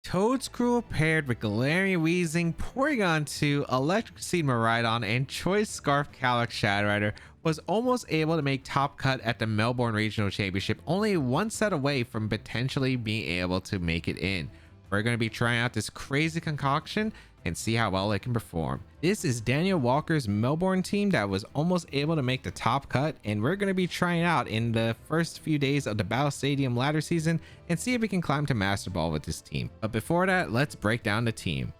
Toedscruel paired with Galarian Weezing, Porygon 2, Electric Seed Miraidon, and Choice Scarf Calyrex Shadow Rider was almost able to make top cut at the Melbourne Regional Championship, only one set away from potentially being able to make it in. We're going to be trying out this crazy concoction and see how well it can perform. This is Daniel Walker's Melbourne team that was almost able to make the top cut, and we're going to be trying out in the first few days of the Battle Stadium ladder season and see if we can climb to Master Ball with this team. But before that, let's break down the team.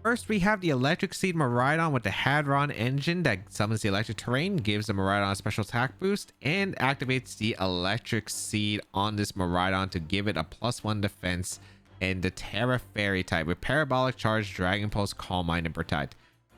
First, we have the Electric Seed Miraidon with the Hadron engine that summons the electric terrain, gives the Miraidon a special attack boost, and activates the Electric Seed on this Miraidon to give it a +1 defense and the Terra Fairy type with Parabolic Charge, Dragon Pulse, Calm Mind, and Protect.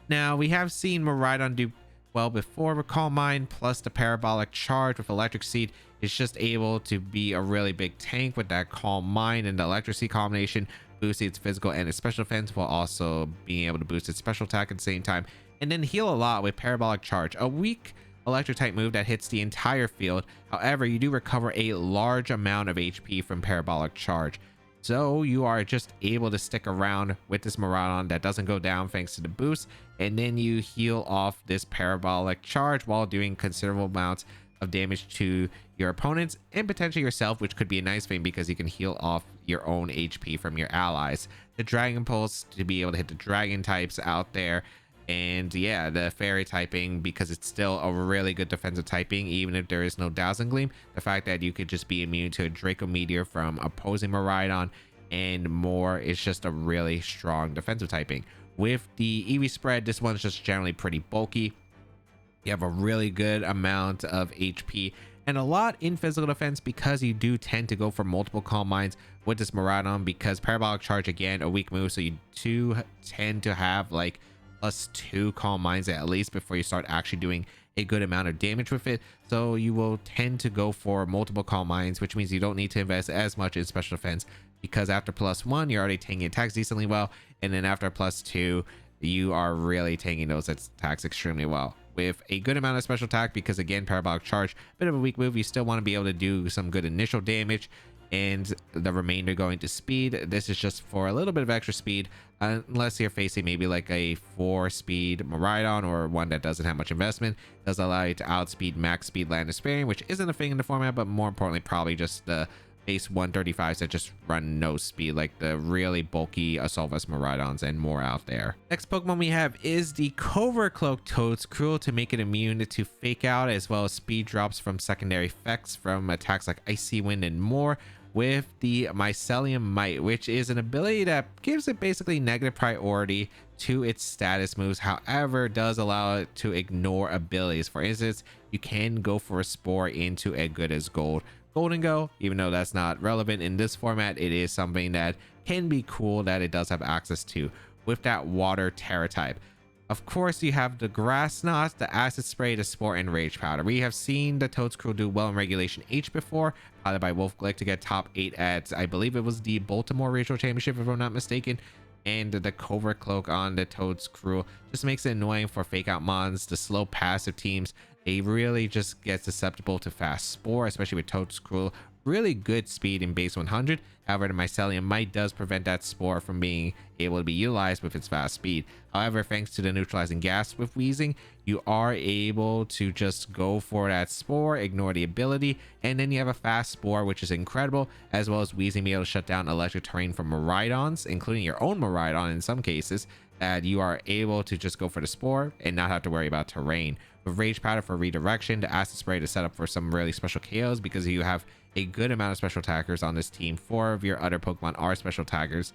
Now, we have seen Miraidon do well before with Calm Mind, plus the Parabolic Charge with Electric Seed. It's just able to be a really big tank with that Calm Mind and the Electric Seed combination, boosting its physical and its special defense while also being able to boost its special attack at the same time, and then heal a lot with Parabolic Charge, a weak electric type move that hits the entire field. However, you do recover a large amount of HP from Parabolic Charge, so you are just able to stick around with this Miraidon that doesn't go down thanks to the boost, and then you heal off this Parabolic Charge while doing considerable amounts of damage to your opponents and potentially yourself, which could be a nice thing because you can heal off your own HP from your allies. The Dragon Pulse to be able to hit the dragon types out there, and yeah, the fairy typing because it's still a really good defensive typing even if there is no Dazzling Gleam. The fact that you could just be immune to a Draco Meteor from opposing Miraidon and more is just a really strong defensive typing. With the EV spread, this one's just generally pretty bulky. You have a really good amount of HP and a lot in physical defense because you do tend to go for multiple Calm Minds with this Miraidon because Parabolic Charge, again, a weak move, so you do tend to have like +2 Calm Minds at least before you start actually doing a good amount of damage with it. So you will tend to go for multiple Calm Minds, which means you don't need to invest as much in special defense because after +1 you're already taking attacks decently well, and then after +2 you are really taking those attacks extremely well with a good amount of special attack because, again, Parabolic Charge, a bit of a weak move. You still want to be able to do some good initial damage and the remainder going to speed. This is just for a little bit of extra speed unless you're facing maybe like a 4-speed Miraidon or one that doesn't have much investment. It does allow you to outspeed max speed Land Sparing, which isn't a thing in the format, but more importantly probably just the base 135s that just run no speed, like the really bulky Assault Vest Miraidons and more out there. Next Pokemon we have is the Covert Cloak Toedscruel to make it immune to Fake Out, as well as speed drops from secondary effects from attacks like Icy Wind and more, with the Mycelium Might, which is an ability that gives it basically negative priority to its status moves. However, does allow it to ignore abilities. For instance, you can go for a Spore into a Good as Gold. Golden Go, even though that's not relevant in this format, it is something that can be cool that it does have access to with that Water Terra type. Of course, you have the Grass Knot, the Acid Spray, the Spore, and Rage Powder. We have seen the Toedscruel do well in Regulation H before, piloted by Wolf Glick to get top 8 at, I believe it was the Baltimore Regional Championship, if I'm not mistaken. And the Covert Cloak on the Toedscruel just makes it annoying for Fake Out mons, the slow passive teams. They really just get susceptible to fast Spore, especially with Toedscruel. Really good speed in base 100. However, the Mycelium Might does prevent that Spore from being able to be utilized with its fast speed. However, thanks to the neutralizing gas with Weezing, you are able to just go for that Spore, ignore the ability, and then you have a fast Spore, which is incredible, as well as Weezing being able to shut down electric terrain from Miraidons, including your own Miraidon in some cases, that you are able to just go for the Spore and not have to worry about terrain. With Rage Powder for redirection, the Acid Spray to set up for some really special KOs because you have a good amount of special attackers on this team. 4 of your other Pokemon are special attackers.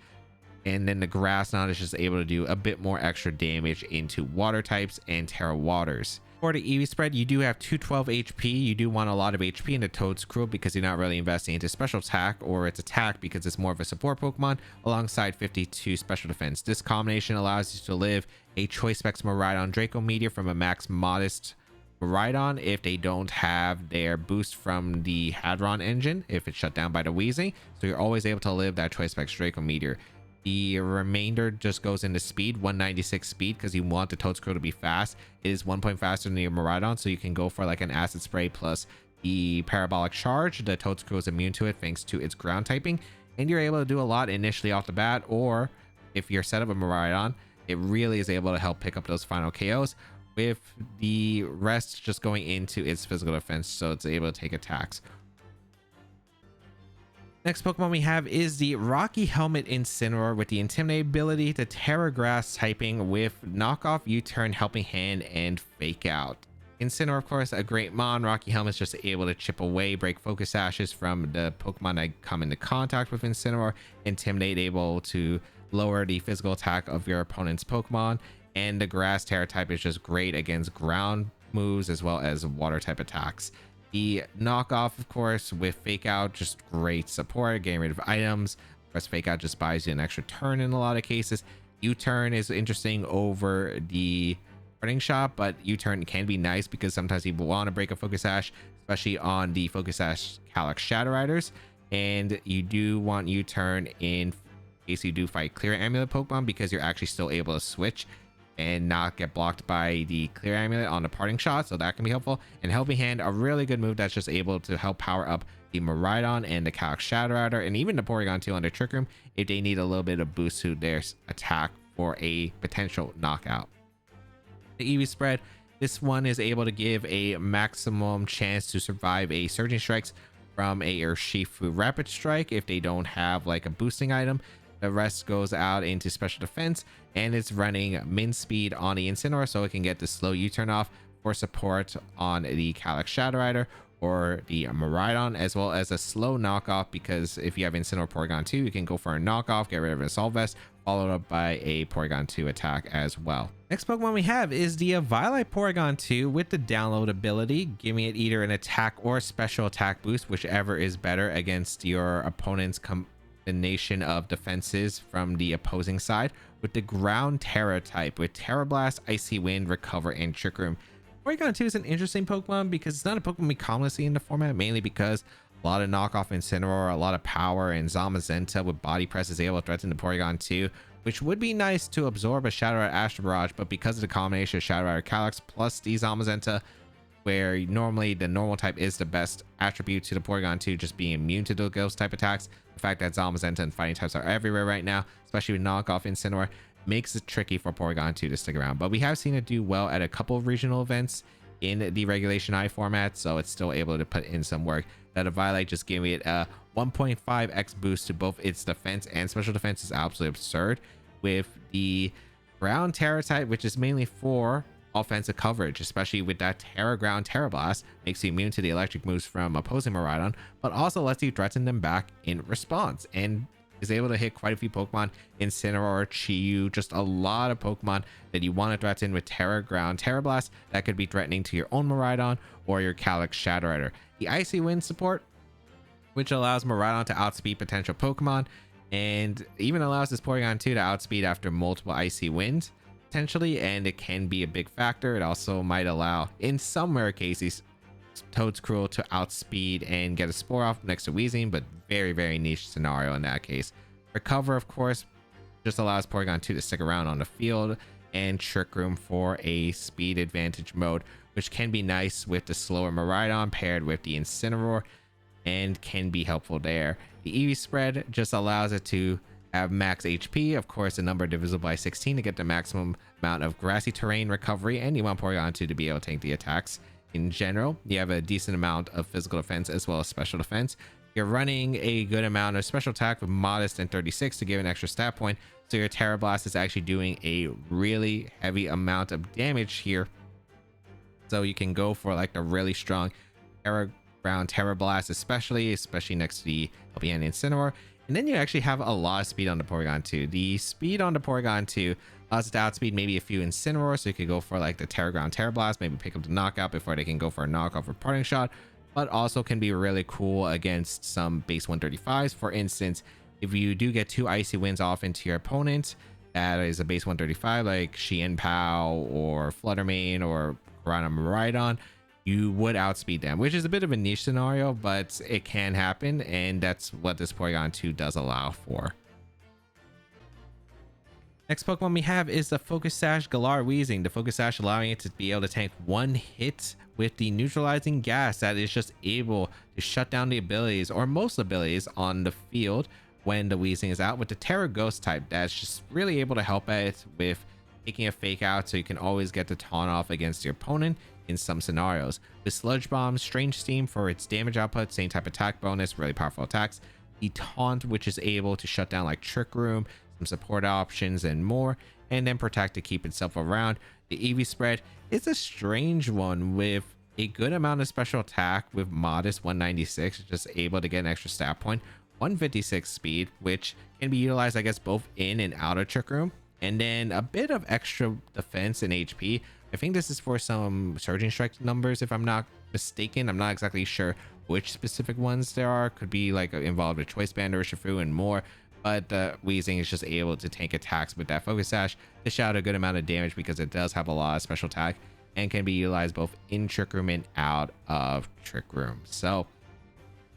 And then the Grass Knot is just able to do a bit more extra damage into water types and Terra Waters. For the EV spread, you do have 212 HP. You do want a lot of HP in the Toedscruel because you're not really investing into special attack or its attack because it's more of a support Pokemon alongside 52 special defense. This combination allows you to live a Choice Specs Miraidon Draco Meteor from a max modest Miraidon if they don't have their boost from the Hadron engine, if it's shut down by the Weezing. So you're always able to live that Choice Specs Draco Meteor. The remainder just goes into speed, 196 speed, because you want the Toedscruel to be fast. It is 1 point faster than your Miraidon, so you can go for like an Acid Spray plus the Parabolic Charge. The Toedscruel is immune to it thanks to its ground typing. and you're able to do a lot initially off the bat, or if you're set up a Miraidon, it really is able to help pick up those final KOs, with the rest just going into its physical defense, so it's able to take attacks. Next Pokemon we have is the Rocky Helmet Incineroar with the Intimidate ability, the Terra Grass typing with knockoff, U-turn, Helping Hand, and Fake Out. Incineroar, of course, a great mon. Rocky Helmet is just able to chip away, break focus ashes from the Pokemon that come into contact with Incineroar. Intimidate, able to lower the physical attack of your opponent's Pokemon. And the Grass Terra type is just great against ground moves as well as water type attacks. The knockoff, of course, with Fake Out, just great support, getting rid of items. Of course, Fake Out just buys you an extra turn in a lot of cases. U-turn is interesting over the Parting Shot, but U-turn can be nice because sometimes people want to break a Focus Sash, especially on the Focus Sash Calyrex Shadow Riders. And you do want U-turn in case you do fight Clear Amulet Pokemon, because you're actually still able to switch and not get blocked by the Clear Amulet on the Parting Shot, so that can be helpful. And Helping Hand, a really good move that's just able to help power up the Miraidon and the Calyrex Shadow Rider, and even the Porygon 2 on the Trick Room if they need a little bit of boost to their attack for a potential knockout. The EV Spread, this one is able to give a maximum chance to survive a Surging Strikes from a Urshifu Rapid Strike if they don't have like a boosting item. The rest goes out into special defense, and it's running min speed on the Incineroar, so it can get the slow U-turn off for support on the Calyrex Shadow Rider or the Miraidon, as well as a slow knockoff, because if you have Incineroar Porygon 2, you can go for a knockoff, get rid of an Assault Vest, followed up by a Porygon 2 attack as well. Next Pokemon we have is the Violet Porygon 2 with the download ability, giving it either an attack or special attack boost, whichever is better against your opponent's combination of defenses from the opposing side, with the Ground Terra type with Terra Blast, Icy Wind, Recover, and Trick Room. Porygon 2 is an interesting Pokemon because it's not a Pokemon we commonly see in the format, mainly because a lot of knockoff Incineroar, a lot of power, and Zamazenta with Body Press is able to threaten the Porygon 2, which would be nice to absorb a Shadow Rider Astral Barrage, but because of the combination of Shadow Rider Calyrex plus the Zamazenta, where normally the normal type is the best attribute to the Porygon 2, just being immune to the ghost type attacks, the fact that Zamazenta and fighting types are everywhere right now, especially with knockoff Incineroar, makes it tricky for Porygon 2 to stick around. But we have seen it do well at a couple of regional events in the Regulation I format, so it's still able to put in some work. That a Violet just giving it a 1.5x boost to both its defense and special defense is absolutely absurd, with the Ground Terra type, which is mainly for offensive coverage, especially with that Terra Ground Terra Blast, makes you immune to the electric moves from opposing Miraidon, but also lets you threaten them back in response, and is able to hit quite a few Pokemon, Incineroar, Chiyu, just a lot of Pokemon that you want to threaten with Terra Ground Terra Blast that could be threatening to your own Miraidon or your Calyrex Shadow Rider. The Icy Wind support, which allows Miraidon to outspeed potential Pokemon, and even allows this Porygon 2 to outspeed after multiple Icy Winds potentially, and it can be a big factor. It also might allow, in some rare cases, Toedscruel to outspeed and get a Spore off next to Weezing, but very, very niche scenario in that case. Recover, of course, just allows Porygon 2 to stick around on the field, and Trick Room for a speed advantage mode, which can be nice with the slower Miraidon paired with the Incineroar, and can be helpful there. The EV Spread just allows it to have max HP, of course, a number divisible by 16 to get the maximum amount of grassy terrain recovery, and you want Porygon 2 to be able to tank the attacks. In general, you have a decent amount of physical defense as well as special defense. You're running a good amount of special attack with modest and 36 to give an extra stat point, so your Terra Blast is actually doing a really heavy amount of damage here, so you can go for like a really strong Terra Ground Terra Blast, especially next to the LPN Incineroar. And then you actually have a lot of speed on the Porygon 2. The speed on the Porygon 2 allows it to outspeed maybe a few Incineroar, so you could go for like the Terra Ground Terra Blast, maybe pick up the knockout before they can go for a knockoff or Parting Shot, but also can be really cool against some base 135s. For instance, if you do get 2 Icy Winds off into your opponent, that is a base 135 like Shein Pao or Fluttermane or Piranha Miraidon, you would outspeed them, which is a bit of a niche scenario, but it can happen, and that's what this Porygon 2 does allow for. Next Pokemon we have is the Focus Sash Galar Weezing. The Focus Sash allowing it to be able to tank one hit with the neutralizing gas that is just able to shut down the abilities or most abilities on the field when the Weezing is out with the Terra Ghost type. That's just really able to help it with taking a fake out, so you can always get the taunt off against your opponent in some scenarios. With Sludge Bomb, Strange Steam for its damage output, same type attack bonus, really powerful attacks. The Taunt, which is able to shut down like Trick Room, some support options and more, and then Protect to keep itself around. The EV Spread is a strange one with a good amount of special attack with modest 196, just able to get an extra stat point, 156 speed, which can be utilized I guess both in and out of Trick Room, and then a bit of extra defense and HP. I think this is for some Surging Strike numbers if I'm not mistaken. I'm not exactly sure which specific ones there are. Could be like involved with Choice Band or Shifu and more, but Weezing is just able to tank attacks with that Focus Sash, dish out a good amount of damage because it does have a lot of special attack and can be utilized both in Trick Room and out of Trick Room. So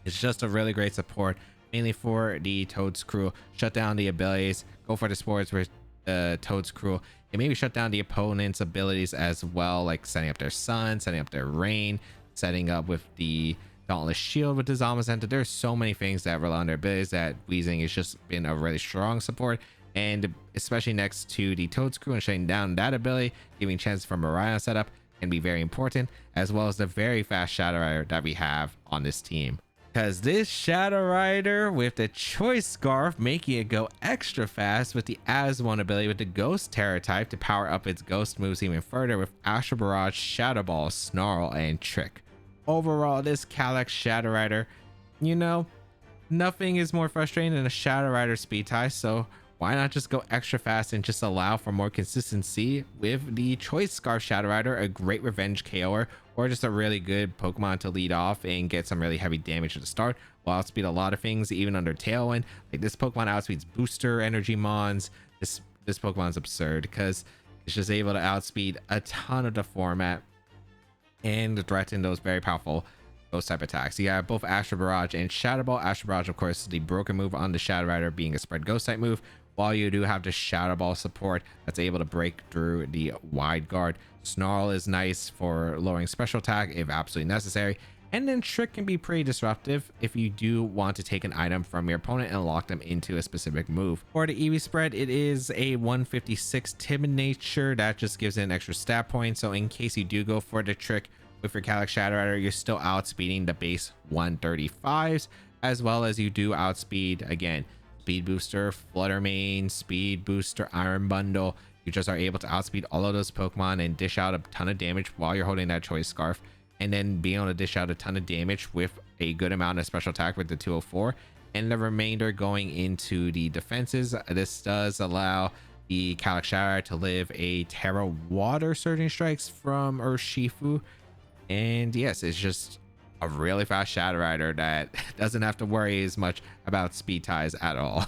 it's just a really great support, mainly for the Toedscruel. Shut down the abilities, go for the sports with Toedscruel, and maybe shut down the opponent's abilities as well, like setting up their Sun, setting up their Rain, setting up with the Dauntless Shield with the Zamazenta. There's so many things that rely on their abilities that Weezing has just been a really strong support, and especially next to the Toedscruel and shutting down that ability, giving chances for Mariah setup can be very important, as well as the very fast Shadow Rider that we have on this team. Because this Shadow Rider with the Choice Scarf, making it go extra fast with the As One ability with the Ghost Terror type to power up its Ghost moves even further with Astral Barrage, Shadow Ball, Snarl, and Trick. Overall, this Calyrex Shadow Rider, you know, nothing is more frustrating than a Shadow Rider speed tie, so why not just go extra fast and just allow for more consistency with the Choice Scarf Shadow Rider, a great revenge KOer, or just a really good Pokemon to lead off and get some really heavy damage at the start. Will outspeed a lot of things, even under Tailwind. Like this Pokemon outspeeds Booster, Energy Mons. This Pokemon's absurd because it's just able to outspeed a ton of the format and threaten those very powerful Ghost type attacks. You have both Astral Barrage and Shadow Ball. Astral Barrage, of course, the broken move on the Shadow Rider, being a spread Ghost type move, while you do have the Shadow Ball support that's able to break through the Wide Guard. Snarl is nice for lowering special attack if absolutely necessary, and then Trick can be pretty disruptive if you do want to take an item from your opponent and lock them into a specific move. For the EV Spread, it is a 156 Timid nature that just gives it an extra stat point, so in case you do go for the Trick with your Calyrex Shadow Rider, you're still outspeeding the base 135s, as well as you do outspeed, again, Speed Booster, Flutter Mane, Speed Booster, Iron Bundle. You just are able to outspeed all of those Pokemon and dish out a ton of damage while you're holding that Choice Scarf, and then being able to dish out a ton of damage with a good amount of special attack with the 204, and the remainder going into the defenses. This does allow the Calyrex Shadow Rider to live a Terra Water Surging Strikes from Urshifu, and yes, it's just a really fast Shadow Rider that doesn't have to worry as much about speed ties at all.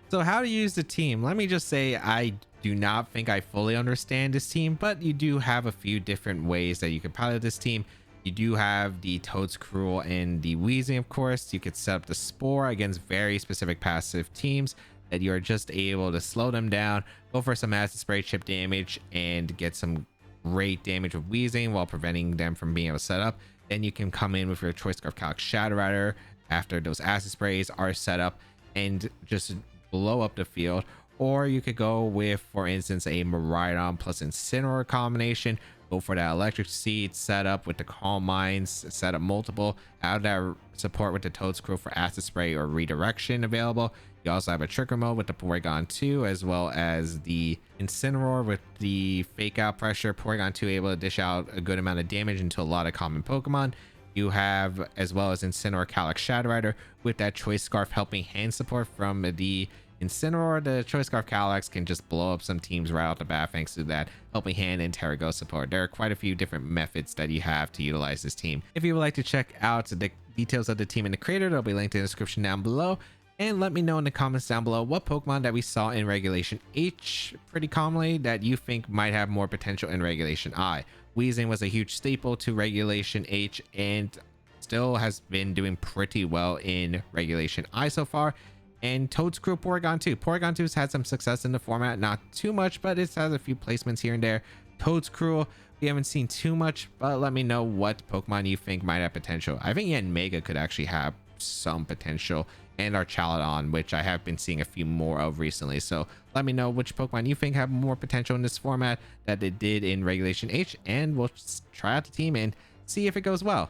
So how to use the team? Let me just say, I do not think I fully understand this team, but you do have a few different ways that you can pilot this team. You do have the Toedscruel and the Weezing, of course. You could set up the Spore against very specific passive teams that you are just able to slow them down, go for some acid spray chip damage, and get some great damage with Weezing while preventing them from being able to set up. Then you can come in with your Choice Scarf Calyrex Shadow Rider after those acid sprays are set up and just blow up the field. Or you could go with, for instance, a Miraidon plus Incineroar combination, go for that Electric Seed setup with the Calm Minds, set up multiple, have that support with the Toedscruel for acid spray or redirection available. You also have a Trigger mode with the Porygon 2, as well as the Incineroar with the fake out pressure. Porygon 2 able to dish out a good amount of damage into a lot of common Pokemon. You have, as well as Incineroar Calyrex Shadow Rider with that Choice Scarf helping hand support from the Incineroar. The Choice Scarf Calyrex can just blow up some teams right off the bat thanks to that helping hand and Terra Ghost support. There are quite a few different methods that you have to utilize this team. If you would like to check out the details of the team and the creator, they'll be linked in the description down below. And let me know in the comments down below what Pokemon that we saw in Regulation H pretty commonly that you think might have more potential in Regulation I. Weezing was a huge staple to Regulation H and still has been doing pretty well in Regulation I so far. And Toedscruel, Porygon 2. Porygon 2's had some success in the format, not too much, but it's had a few placements here and there. Toedscruel, we haven't seen too much, but let me know what Pokemon you think might have potential. I think Mega could actually have some potential, and our Chaladon, which I have been seeing a few more of recently. So let me know which Pokemon you think have more potential in this format that it did in Regulation H, and we'll try out the team and see if it goes well.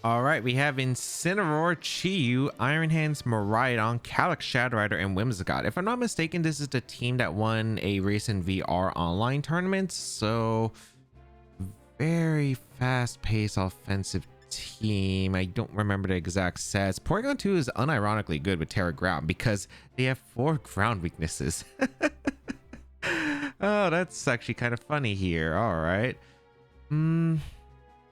All right, we have Incineroar, Chi-Yu, Iron Hands, Miraidon, Calyrex, Shadow Rider, and Whimsicott. If I'm not mistaken, this is the team that won a recent VR online tournament. So very fast-paced offensive team. I don't remember the exact sets. Porygon 2 is unironically good with Terra Ground because they have 4 ground weaknesses. Oh, that's actually kind of funny here. All right.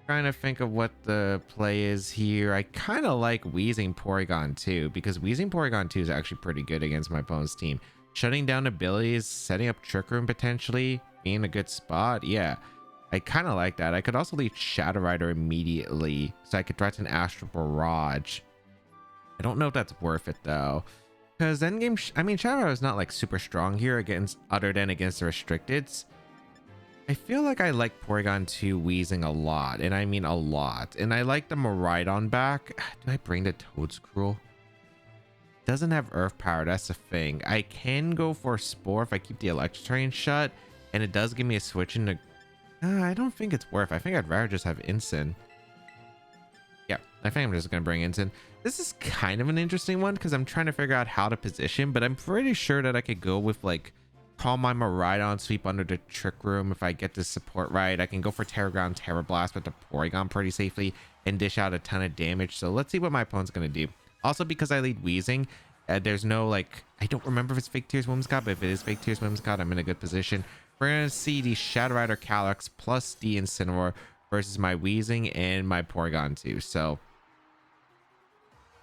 Trying to think of what the play is here. I kind of like Wheezing Porygon 2 because Wheezing Porygon 2 is actually pretty good against my opponent's team. Shutting down abilities, setting up Trick Room potentially, being a good spot. Yeah, I kind of like that. I could also leave Shadow Rider immediately so I could threaten Astral Barrage. I don't know if that's worth it though, because endgame, I mean, Shadow Rider is not like super strong here against, other than against the restricteds. I feel like I like Porygon 2 Wheezing a lot, and I mean a lot. And I like the Miraidon back. Do I bring the Toedscruel? Doesn't have Earth Power, that's the thing. I can go for Spore if I keep the Electric Terrain shut, and it does give me a switch into... I don't think it's worth. I think I'd rather just have Incin. Yeah, I think I'm just going to bring Incin. This is kind of an interesting one because I'm trying to figure out how to position, but I'm pretty sure that I could go with like call my Miraidon, sweep under the Trick Room if I get this support right. I can go for Terra Ground, Terra Blast with the Porygon pretty safely and dish out a ton of damage. So let's see what my opponent's going to do. Also, because I lead Wheezing, there's no like, I don't remember if it's Fake Tears Whimsicott, but if it is Fake Tears Whimsicott, I'm in a good position. We're going to see the Shadow Rider Calyrex plus the Incineroar versus my Wheezing and my Porygon 2. So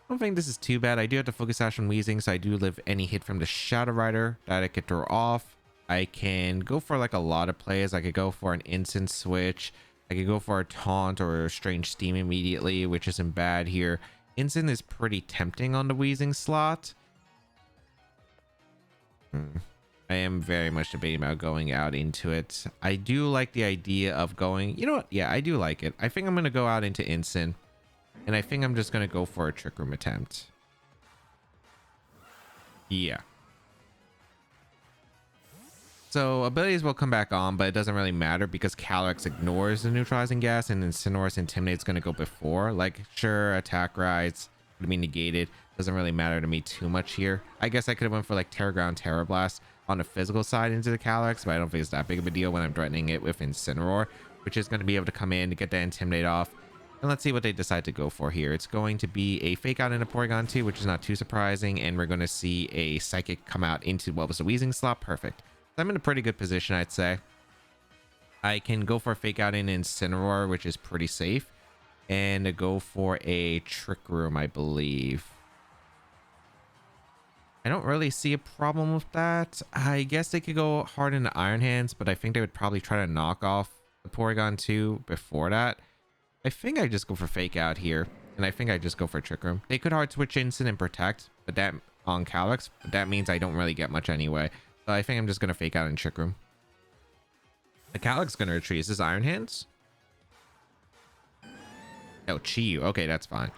I don't think this is too bad. I do have to Focus Sash on Wheezing, so I do live any hit from the Shadow Rider that I could throw off. I can go for like a lot of plays. I could go for an instant switch. I could go for a Taunt or a Strange Steam immediately, which isn't bad here. Instant is pretty tempting on the Wheezing slot. I am very much debating about going out into it. I do like the idea of going... You know what? Yeah, I do like it. I think I'm going to go out into Instant. And I think I'm just going to go for a Trick Room attempt. Yeah. So abilities will come back on, but it doesn't really matter because Calyrex ignores the neutralizing gas and Incineroar's Intimidate's going to go before. Like, sure, attack rides would be negated. Doesn't really matter to me too much here. I guess I could have went for like Terra Ground, Terra Blast on the physical side into the Calyrex, but I don't think it's that big of a deal when I'm threatening it with Incineroar, which is going to be able to come in to get that Intimidate off. And let's see what they decide to go for here. It's going to be a Fake Out into Porygon 2, which is not too surprising. And we're going to see a Psychic come out into what was a Wheezing slot. Perfect. So I'm in a pretty good position, I'd say. I can go for a Fake Out in Incineroar, which is pretty safe. And go for a Trick Room, I believe. I don't really see a problem with that. I guess they could go hard into Iron Hands, but I think they would probably try to knock off the Porygon 2 before that. I think I just go for Fake Out here, and I think I just go for Trick Room. They could hard switch Instant and Protect, but that on Calyrex, but that means I don't really get much anyway. So I think I'm just going to Fake Out in Trick Room. The Calyrex is going to retreat. Is this Iron Hands? Oh, Chi-Yu. Okay, that's fine.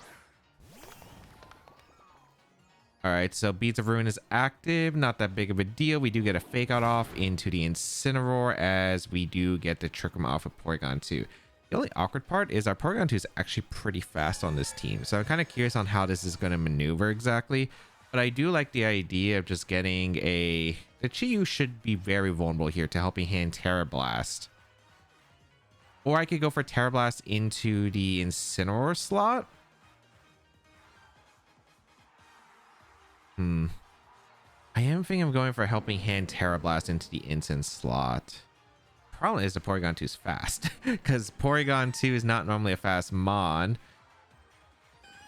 All right, so Beads of Ruin is active. Not that big of a deal. We do get a Fake Out off into the Incineroar as we do get the Trick Room off of Porygon 2. The only awkward part is our Porygon 2 is actually pretty fast on this team. So I'm kind of curious on how this is going to maneuver exactly. But I do like the idea of just getting a... The Chi-Yu should be very vulnerable here to help me hand Terra Blast. Or I could go for Terra Blast into the Incineroar slot. I am thinking of going for helping hand Terra Blast into the Instant slot. Problem is the Porygon 2 is fast because Porygon 2 is not normally a fast mon,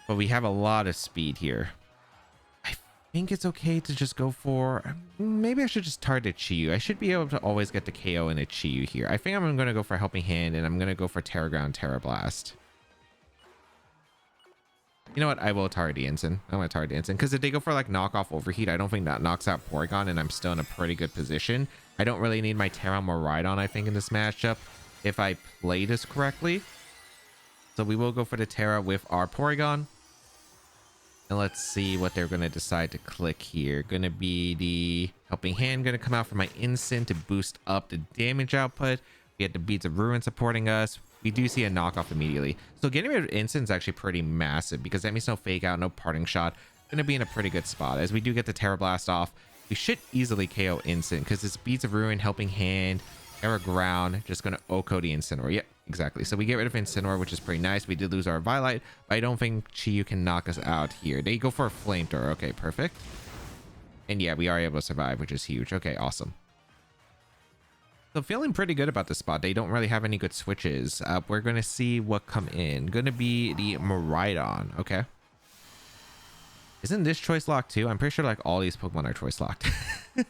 but we have a lot of speed here. I think it's okay to just go for, maybe I should just target Chi-Yu. I should be able to always get the KO in a Chi-Yu here. I think I'm going to go for Helping Hand, and I'm going to go for Terra Ground, Terra Blast. You know what? I will target the Instant. I'm going to target the Instant because if they go for like knockoff Overheat, I don't think that knocks out Porygon, and I'm still in a pretty good position. I don't really need my Terra Miraidon, I think, in this matchup if I play this correctly. So we will go for the Terra with our Porygon. And let's see what they're going to decide to click here. Going to be the Helping Hand going to come out for my Instant to boost up the damage output. We had the Beads of Ruin supporting us. We do see a knockoff immediately. So getting rid of Instant is actually pretty massive because that means no Fake Out, no Parting Shot. Going to be in a pretty good spot. As we do get the Terra Blast off, we should easily KO Instant because this Beads of Ruin, Helping Hand, Terra Ground, just going to OHKO the Incineroar. Yep, exactly. So we get rid of Incineroar, which is pretty nice. We did lose our Violet, but I don't think Chiyu can knock us out here. They go for a Flamethrower. Okay, perfect. And yeah, we are able to survive, which is huge. Okay, awesome. So feeling pretty good about this spot. They don't really have any good switches. We're going to see what come in. Going to be the Miraidon. Okay. Isn't this choice locked too? I'm pretty sure like all these Pokemon are choice locked.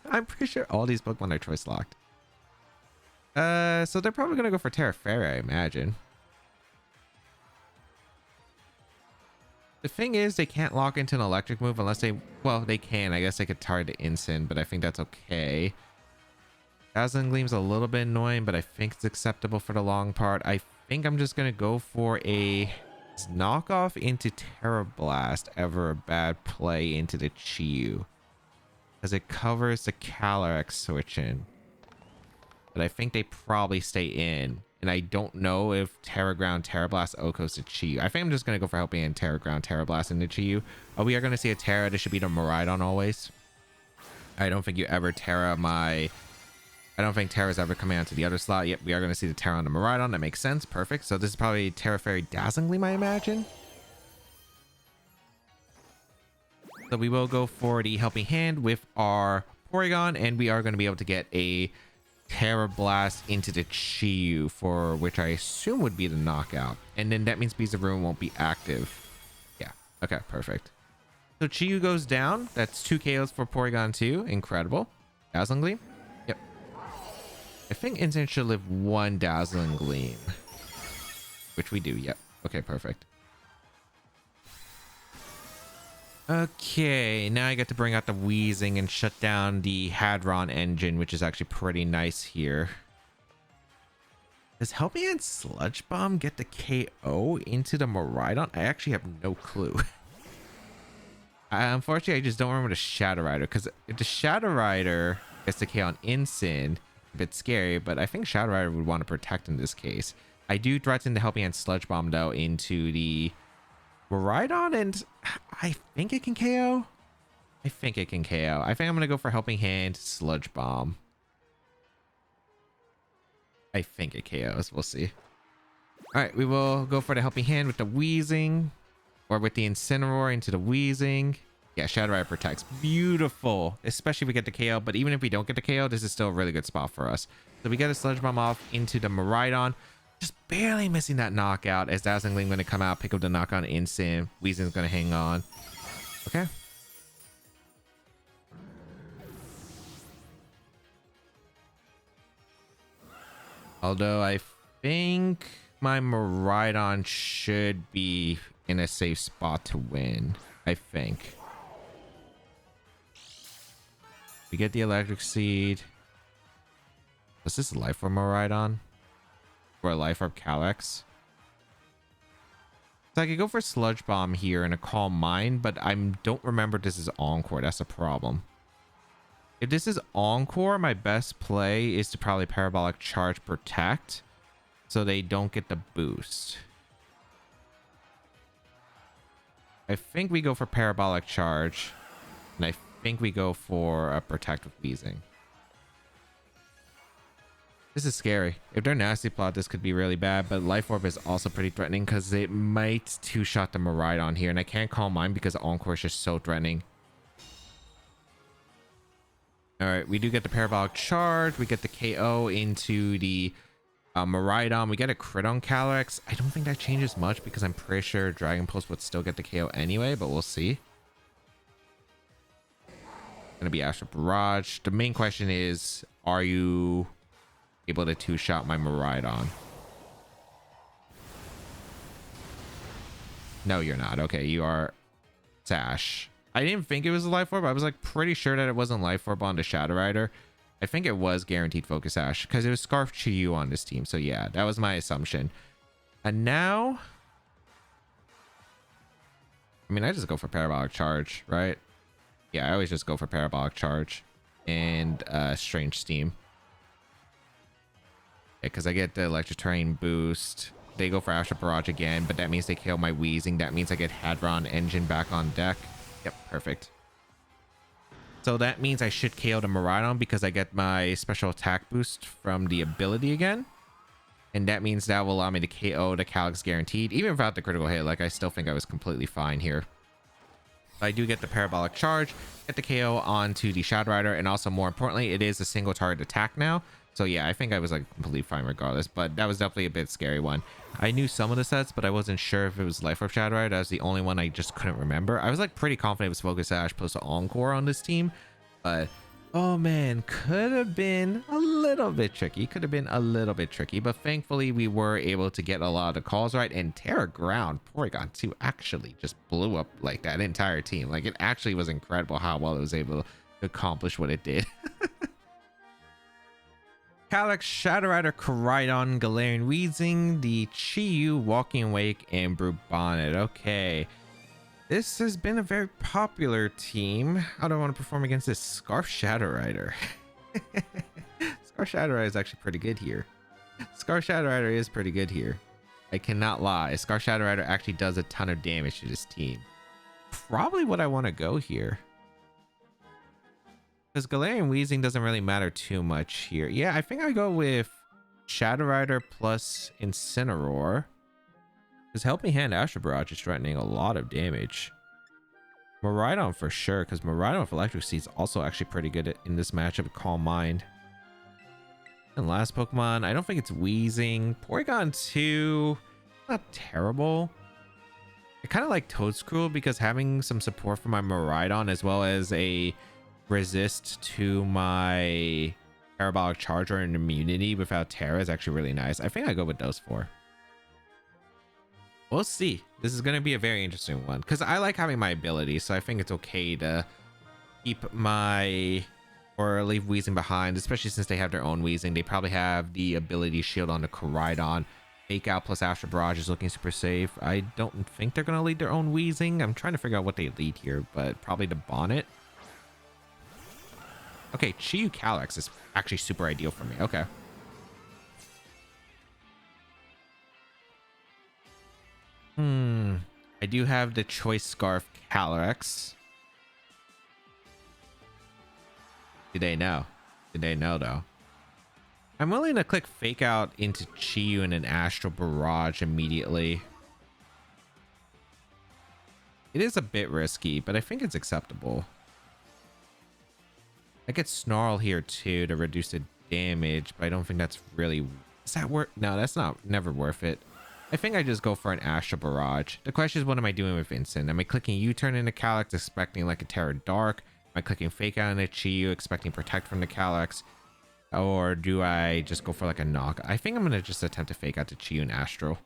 I'm pretty sure all these Pokemon are choice locked. So they're probably going to go for Terra Fairy, I imagine. The thing is, they can't lock into an electric move unless they... Well, they can. I guess they could target Instant, but I think that's okay. Dazzling Gleam's a little bit annoying, but I think it's acceptable for the long part. I think I'm just going to go for a knockoff into Terra Blast. Ever a bad play into the Chiyu, because it covers the Calyrex switch in. But I think they probably stay in. And I don't know if Terra Ground, Terra Blast, OHKOs to Chiyu. I think I'm just going to go for Helping Hand, Terra Ground, Terra Blast into Chiyu. We are going to see a Terra. This should be the Miraidon always. I don't think you ever Terra my... I don't think Terra's ever coming out to the other slot. Yep, we are going to see the Terra on the Miraidon. That makes sense. Perfect. So this is probably Terra Fairy Dazzling Gleam, I imagine. So we will go for the Helping Hand with our Porygon. And we are going to be able to get a Terra Blast into the Chiyu, for which I assume would be the knockout. And then that means Beads of Ruin won't be active. Yeah. Okay, perfect. So Chiyu goes down. That's 2 KOs for Porygon 2. Incredible. Dazzling Gleam. Yep. I think Instant should live 1 Dazzling Gleam. Which we do. Yep. Okay, perfect. Okay, now I get to bring out the Wheezing and shut down the Hadron engine, which is actually pretty nice here. Does Helping Hand Sludge Bomb get the KO into the Miraidon? I actually have no clue. Unfortunately, I just don't remember the Shadow Rider, because if the Shadow Rider gets the KO on Instant, a bit scary, but I think Shadow Rider would want to protect in this case. I do threaten the Helping Hand Sludge Bomb, though, into the Miraidon, and I think it can KO. I think it can KO. I think I'm going to go for Helping Hand, Sludge Bomb. I think it KOs. We'll see. All right, we will go for the Helping Hand with the Wheezing, or with the Incineroar into the Wheezing. Yeah, Shadow Rider protects. Beautiful. Especially if we get the KO, but even if we don't get the KO, this is still a really good spot for us. So we get a Sludge Bomb off into the Miraidon. Just barely missing that knockout, as Dazzling Gleam going to come out, pick up the knockout Instant. Weezing's going to hang on. Okay. Although I think my Miraidon should be in a safe spot to win. I think. We get the Electric Seed. Was this Life Orb Miraidon? Or a Life Orb Calyrex? So I could go for Sludge Bomb here and a Calm Mind, but I don't remember this is Encore. That's a problem. If this is Encore, my best play is to probably Parabolic Charge Protect, so they don't get the boost. I think we go for Parabolic Charge, and I think we go for a Protect with Wheezing. This is scary. If they're Nasty Plot, this could be really bad, but Life Orb is also pretty threatening because it might two-shot the Miraidon here, and I can't call mine because Encore is just so threatening. Alright, we do get the Parabolic Charge. We get the KO into the Miraidon. We get a crit on Calyrex. I don't think that changes much because I'm pretty sure Dragon Pulse would still get the KO anyway, but we'll see. Gonna be Astral Barrage. The main question is, are you able to two-shot my Miraidon? No, you're not. Okay, you are Sash. I didn't think it was a Life Orb. I was like pretty sure that it wasn't Life Orb on the Shadow Rider. I think it was guaranteed Focus Sash because it was Scarf Chiyu on this team. So yeah, that was my assumption. And now I mean, I just go for Parabolic Charge, right? Yeah, I always just go for Parabolic Charge and Strange Steam. Yeah, because I get the Electric Terrain boost. They go for Astral Barrage again, but that means they kill my Wheezing. That means I get Hadron Engine back on deck. Yep, perfect. So that means I should KO the Miraidon because I get my special attack boost from the ability again. And that means that will allow me to KO the Calyrex guaranteed. Even without the critical hit, like I still think I was completely fine here. I do get the Parabolic Charge, get the KO onto the Shadow Rider, and also more importantly, it is a single target attack now. So yeah, I think I was like completely fine regardless, but that was definitely a bit scary one. I knew some of the sets, but I wasn't sure if it was Life Orb Shadow Rider. That was the only one I just couldn't remember. I was like pretty confident it was Focus Sash plus Encore on this team, but oh man, could have been a little bit tricky. Could have been a little bit tricky, but thankfully we were able to get a lot of the calls right. And Terra Ground Porygon 2 actually just blew up like that entire team. Like it actually was incredible how well it was able to accomplish what it did. Calyrex, Shadow Rider, Koraidon, Galarian Weezing, the Chi-Yu, Walking Wake, and Brubonnet. Okay. This has been a very popular team. How do I want to perform against this? Scarf Shadow Rider. Scarf Shadow Rider is actually pretty good here. Scarf Shadow Rider is pretty good here. I cannot lie. Scarf Shadow Rider actually does a ton of damage to this team. Probably what I want to go here. Because Galarian Weezing doesn't really matter too much here. Yeah, I think I go with Shadow Rider plus Incineroar. Because Helping Hand Astral Barrage is threatening a lot of damage. Miraidon for sure, because Miraidon with Electric Seed is also actually pretty good in this matchup with Calm Mind. And last Pokemon, I don't think it's Weezing. Porygon 2, not terrible. I kind of like Toedscruel because having some support from my Miraidon as well as a resist to my Parabolic Charge or an immunity without Terra is actually really nice. I think I go with those four. We'll see. This is going to be a very interesting one because I like having my abilities, so I think it's okay to keep my or leave Weezing behind, especially since they have their own Weezing. They probably have the ability shield on the Koraidon. Fake Out plus Astral Barrage is looking super safe. I don't think they're going to lead their own Weezing. I'm trying to figure out what they lead here, but probably the Bonnet. Okay, Chi-Yu Calyrex is actually super ideal for me. Okay. I do have the Choice Scarf Calyrex. Do they know? Do they know though? I'm willing to click Fake Out into Chi-Yu and an Astral Barrage immediately. It is a bit risky, but I think it's acceptable. I get Snarl here too to reduce the damage, but I don't think that's really... Is that worth... No, that's not... Never worth it. I think I just go for an Astral Barrage. The question is, what am I doing with Instant? Am I clicking U-Turn into Calyrex, expecting like a Terra Dark? Am I clicking Fake Out into Chi-Yu, expecting Protect from the Calyrex? Or do I just go for like a Knock? I think I'm going to just attempt to Fake Out to Chi-Yu and Astral.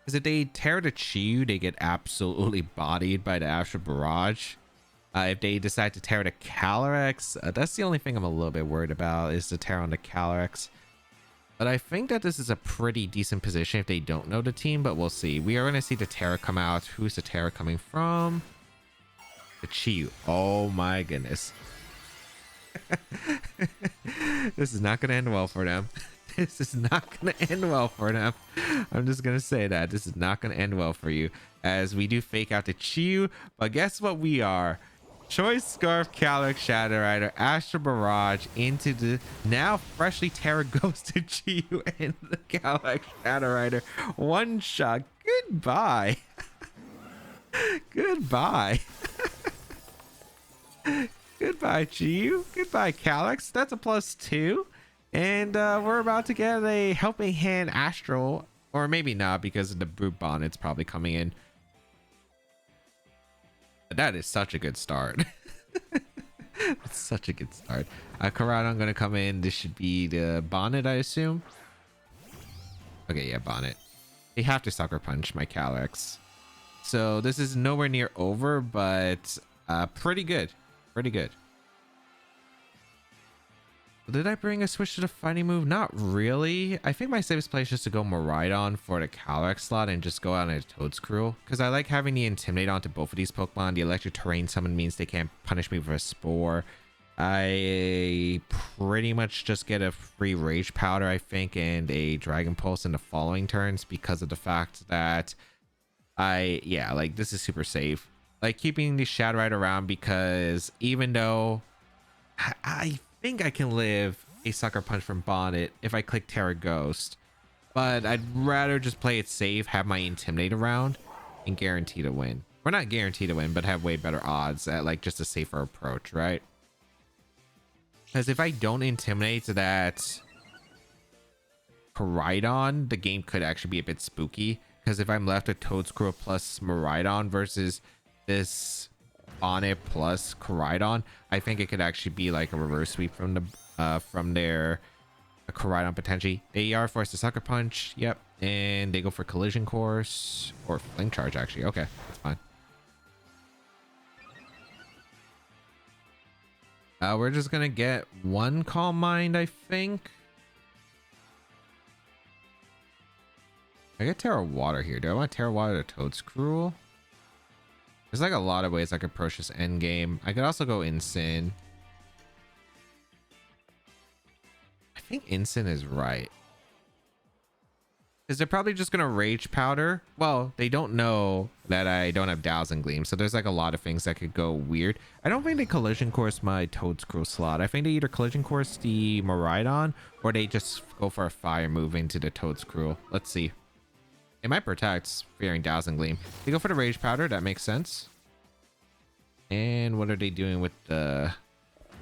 Because if they Terra to Chi-Yu, they get absolutely bodied by the Astral Barrage. If they decide to Terra to Calyrex, that's the only thing I'm a little bit worried about, is the Terra on the Calyrex. But I think that this is a pretty decent position if they don't know the team, but we'll see. We are going to see the Terra come out. Who's the Terra coming from? The Chi-Yu. Oh my goodness. This is not going to end well for them. This is not going to end well for them. I'm just going to say that. This is not going to end well for you. As we do Fake Out to Chi-Yu. But guess what we are? Choice Scarf, Calyrex, Shadow Rider, Astral Barrage into the now freshly Terra Ghost to Chi-Yu and the Calyrex Shadow Rider. One shot. Goodbye. Goodbye. Goodbye, Chi-Yu. Goodbye, Calyrex. That's a +2. And we're about to get a Helping Hand Astral. Or maybe not, because the Brute Bonnet's probably coming in. That is such a good start. That's such a good start. Koraidon going to come in. This should be the Bonnet, I assume. Okay, yeah, Bonnet. They have to Sucker Punch my Calyrex. So this is nowhere near over, but pretty good. Pretty good. did I bring a switch to the fighting move? Not really. I think my safest place is to go Miraidon for the Calyrex slot and just go out in a Toedscruel, because I like having the Intimidate onto both of these Pokemon. The Electric Terrain Summon means they can't punish me with a Spore. I pretty much just get a free Rage Powder, I think, and a Dragon Pulse in the following turns because of the fact that like this is super safe. Like keeping the Shadow Rider around, because even though I think I can live a Sucker Punch from Bonnet if I click Terra Ghost, but I'd rather just play it safe, have my Intimidate around, and guarantee to win. Or not guarantee to win, but have way better odds at like just a safer approach, right? Because if I don't Intimidate that Koraidon, the game could actually be a bit spooky. Because if I'm left with Toedscruel plus Miraidon versus this Bonnet plus Koraidon, I think it could actually be like a reverse sweep from the from their Koraidon potentially. They are forced to Sucker Punch, yep, and they go for Collision Course or Fling Charge actually. Okay, that's fine. We're just gonna get one Calm Mind, I think. I get Terra Water here. Do I want Terra Water to Toedscruel? There's like a lot of ways I could approach this end game. I could also go Incin. I think Incin is right. Because they're probably just gonna Rage Powder. Well, they don't know that I don't have Dazzling Gleam, so there's like a lot of things that could go weird. I don't think they Collision Course my Toedscruel slot. I think they either Collision Course the Miraidon, or they just go for a Fire move into the Toedscruel. Let's see. It might protect, fearing Dazzling Gleam. They go for the Rage Powder, that makes sense. And what are they doing with the...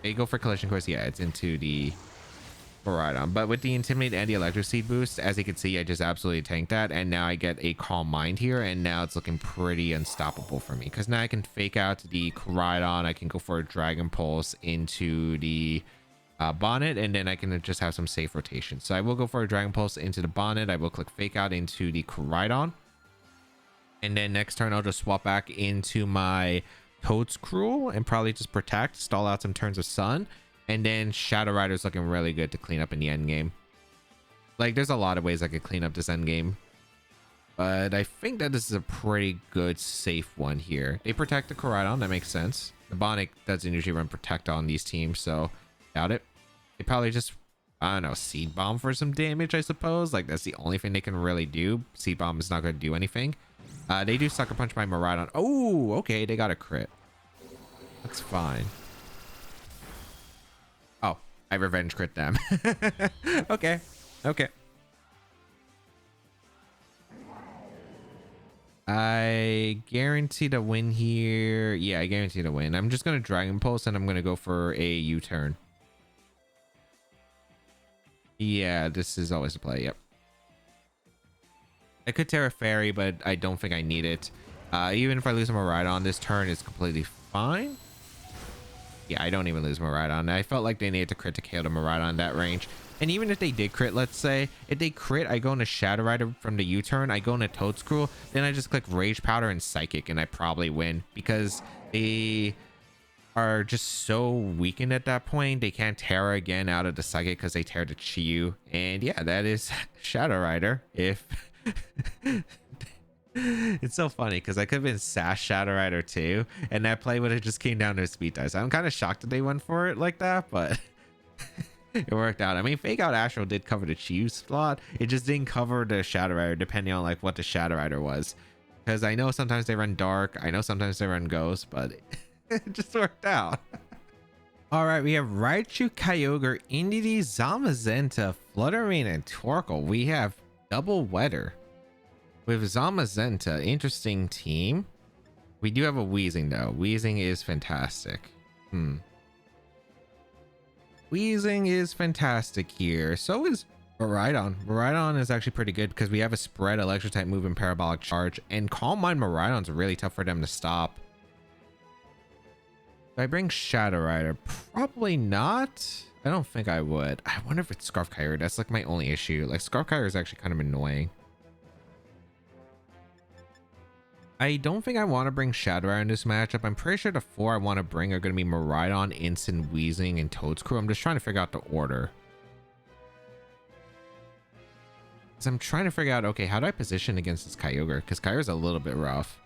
They go for Collision Course, yeah, it's into the Miraidon. But with the Intimidate and the Electro Seed boost, as you can see, I just absolutely tanked that. And now I get a Calm Mind here, and now it's looking pretty unstoppable for me. Because now I can fake out the Koraidon, I can go for a Dragon Pulse into the... Bonnet, and then I can just have some safe rotation. So I will go for a Dragon Pulse into the Bonnet. I will click Fake Out into the Koraidon, and then next turn I'll just swap back into my Toedscruel and probably just protect, stall out some turns of Sun, and then Shadow Rider's looking really good to clean up in the end game. Like there's a lot of ways I could clean up this end game, but I think that this is a pretty good safe one here. They protect the Koraidon, that makes sense. The Bonnet doesn't usually run Protect on these teams, so doubt it. They probably just, I don't know, Seed Bomb for some damage, I suppose. Like, that's the only thing they can really do. Seed Bomb is not going to do anything. They do Sucker Punch my Miraidon. Oh, okay, they got a crit. That's fine. Oh, I Revenge Crit them. Okay, okay. I guarantee to win here. Yeah, I guarantee to win. I'm just going to Dragon Pulse, and I'm going to go for a U-turn. Yeah, this is always a play. Yep. I could Terra Fairy, but I don't think I need it. Even if I lose my Miraidon, this turn is completely fine. Yeah, I don't even lose my Miraidon. I felt like they needed to crit to KO the Miraidon that range. And even if they did crit, let's say, if they crit, I go into Shadow Rider from the U-turn, I go into Toedscruel, then I just click Rage Powder and Psychic, and I probably win. Because they are just so weakened at that point. They can't Terra again out of the Psychic because they tear the Chiyu. And yeah, that is Shadow Rider. If it's so funny because I could have been Sash Shadow Rider too, and that play would have just came down to a speed dice. I'm kind of shocked that they went for it like that, but it worked out. I mean, Fake Out Astral did cover the Chiyu slot. It just didn't cover the Shadow Rider, depending on like what the Shadow Rider was. Because I know sometimes they run Dark, I know sometimes they run Ghost, but it just worked out. All right, we have Raichu, Kyogre, Indeedee, Zamazenta, Fluttermane, and Torkoal. We have double Weather with Zamazenta. Interesting team. We do have a Weezing though. Weezing is fantastic. Weezing is fantastic here. So is Miraidon. Miraidon is actually pretty good because we have a spread Electric type move and Parabolic Charge, and Calm Mind Miraidon's really tough for them to stop. If I bring Shadow Rider, probably not. I don't think I would. I wonder if it's Scarf Kyogre. That's like my only issue. Like Scarf Kyogre is actually kind of annoying. I don't think I want to bring Shadowra in this matchup. I'm pretty sure the 4 I want to bring are going to be Miraidon, Instant, Weezing, and Toedscruel. I'm just trying to figure out the order. Because I'm trying to figure out, okay, how do I position against this Kyogre? Because Kyogre's a little bit rough.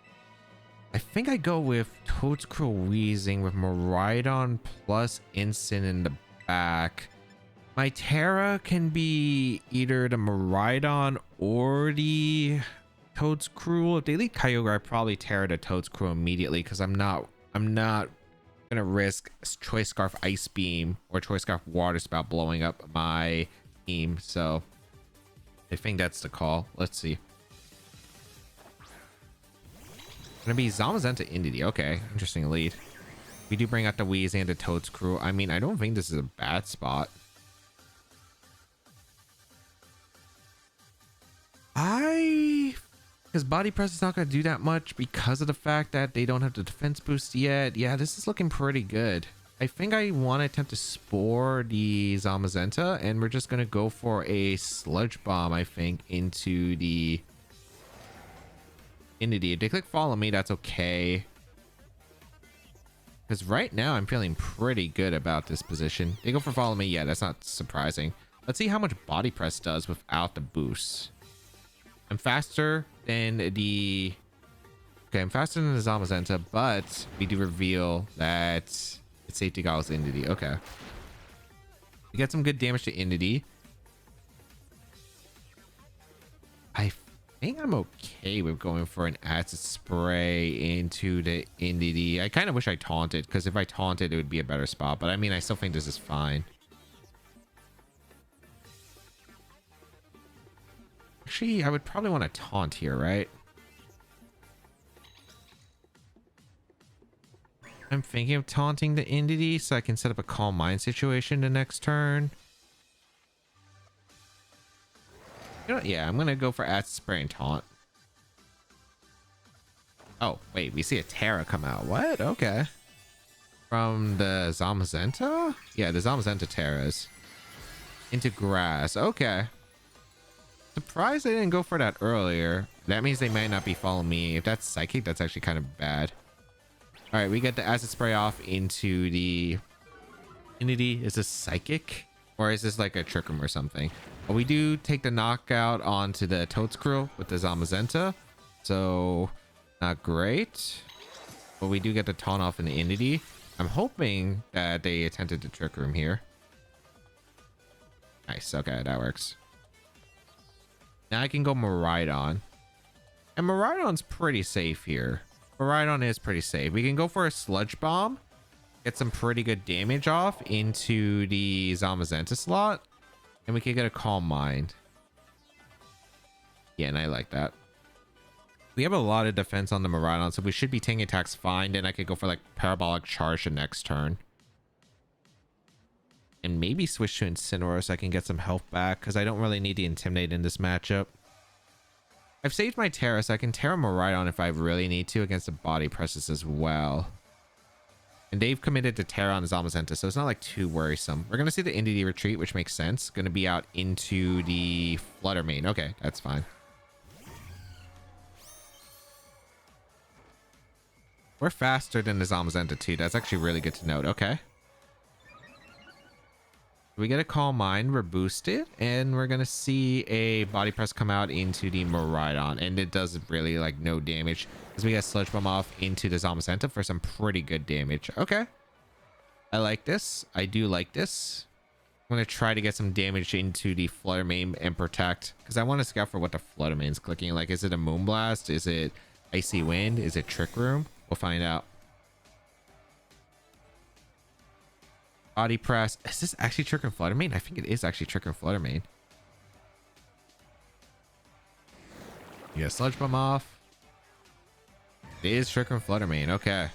I think I go with Toedscruel, Weezing with Miraidon plus Instant in the back. My Terra can be either the Miraidon or the Toedscruel. If they lead Kyogre, I probably Terra the Toedscruel immediately because I'm not gonna risk Choice Scarf Ice Beam or Choice Scarf Water Spout blowing up my team. So I think that's the call. Let's see. Gonna be Zamazenta Indeedee. Okay, interesting lead. We do bring out the Weezing and the Toedscruel. I mean, I don't think this is a bad spot. His body press is not going to do that much because of the fact that they don't have the defense boost yet. Yeah, this is looking pretty good. I think I want to attempt to spore the Zamazenta, and we're just going to go for a Sludge Bomb, I think, into the Indeedee. If they click follow me, that's okay. Because right now, I'm feeling pretty good about this position. They go for follow me. Yeah, that's not surprising. Let's see how much body press does without the boost. I'm faster than the... Okay, I'm faster than the Zamazenta, but we do reveal that it's Safety Goggles Indeedee. Okay. We get some good damage to Indeedee. I think I'm okay with going for an acid spray into the Indeedee. I kind of wish I taunted, because if I taunted, it would be a better spot. But I mean, I still think this is fine. Actually, I would probably want to taunt here, right? I'm thinking of taunting the Indeedee so I can set up a Calm Mind situation the next turn. You know what? Yeah, I'm going to go for Acid Spray and Taunt. Oh, wait, we see a Terra come out. What? Okay. From the Zamazenta? Yeah, the Zamazenta Terras. Into Grass. Okay. Surprised they didn't go for that earlier. That means they might not be following me. If that's Psychic, that's actually kind of bad. All right, we get the Acid Spray off into the Indeedee. Is this Psychic? Or is this like a Trick Room or something? But we do take the knockout onto the Toedscruel with the Zamazenta. So, not great. But we do get the taunt off in the Indeedee. I'm hoping that they attempted the Trick Room here. Nice. Okay, that works. Now I can go Miraidon. And Miraidon's pretty safe here. Miraidon is pretty safe. We can go for a Sludge Bomb. Get some pretty good damage off into the Zamazenta slot. And we can get a Calm Mind. Yeah, and I like that. We have a lot of defense on the Miraidon, so we should be taking attacks fine. Then I could go for like Parabolic Charge the next turn. And maybe switch to Incineroar so I can get some health back, because I don't really need to Intimidate in this matchup. I've saved my Terra, so I can Terra Miraidon if I really need to against the body presses as well. And they've committed to Terra on the Zamazenta, so it's not like too worrisome. We're going to see the Indeedee retreat, which makes sense. Going to be out into the Flutter Mane. Okay, that's fine. We're faster than the Zamazenta too. That's actually really good to note. Okay. We get a Calm Mind, we're boosted, and we're gonna see a Body Press come out into the Miraidon, and it does really like no damage because we got Sludge Bomb off into the Zamazenta for some pretty good damage. Okay, I like this. I do like this. I'm gonna try to get some damage into the Flutter Mane and protect, because I want to scout for what the Flutter Mane's clicking. Like, is it a Moonblast? Is it Icy Wind? Is it Trick Room? We'll find out. Body Press. Is this actually Trick and Flutter Mane? I think it is actually Trick and Flutter Mane. Yeah, Sludge Bomb off. It is Trick and Flutter Mane. Okay.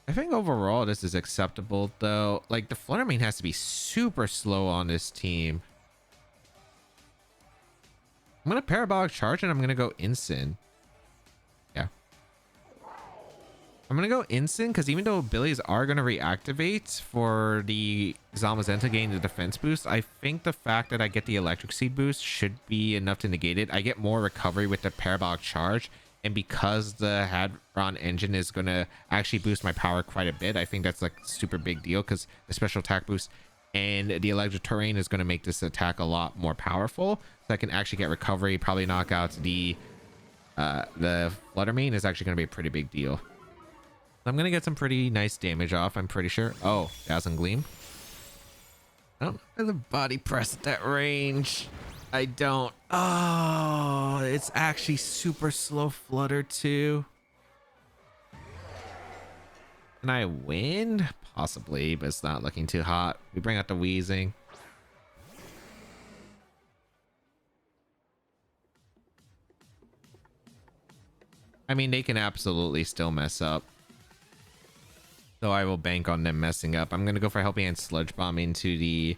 I think overall this is acceptable though. Like, the Flutter Mane has to be super slow on this team. I'm going to Parabolic Charge and I'm going to go Instant. Yeah. I'm gonna go instant because even though abilities are gonna reactivate for the Zamazenta getting the defense boost, I think the fact that I get the electric seed boost should be enough to negate it. I get more recovery with the parabolic charge, and because the Hadron engine is gonna actually boost my power quite a bit, I think that's like super big deal because the special attack boost and the electric terrain is gonna make this attack a lot more powerful. So I can actually get recovery, probably knock out the Flutter Mane is actually gonna be a pretty big deal. I'm gonna get some pretty nice damage off, I'm pretty sure. Oh, Dazzling Gleam. I don't have the body press at that range. I don't. Oh, it's actually super slow flutter too. Can I win? Possibly, but it's not looking too hot. We bring out the Wheezing. I mean, they can absolutely still mess up. So I will bank on them messing up. I'm gonna go for Helping Hand Sludge Bomb into the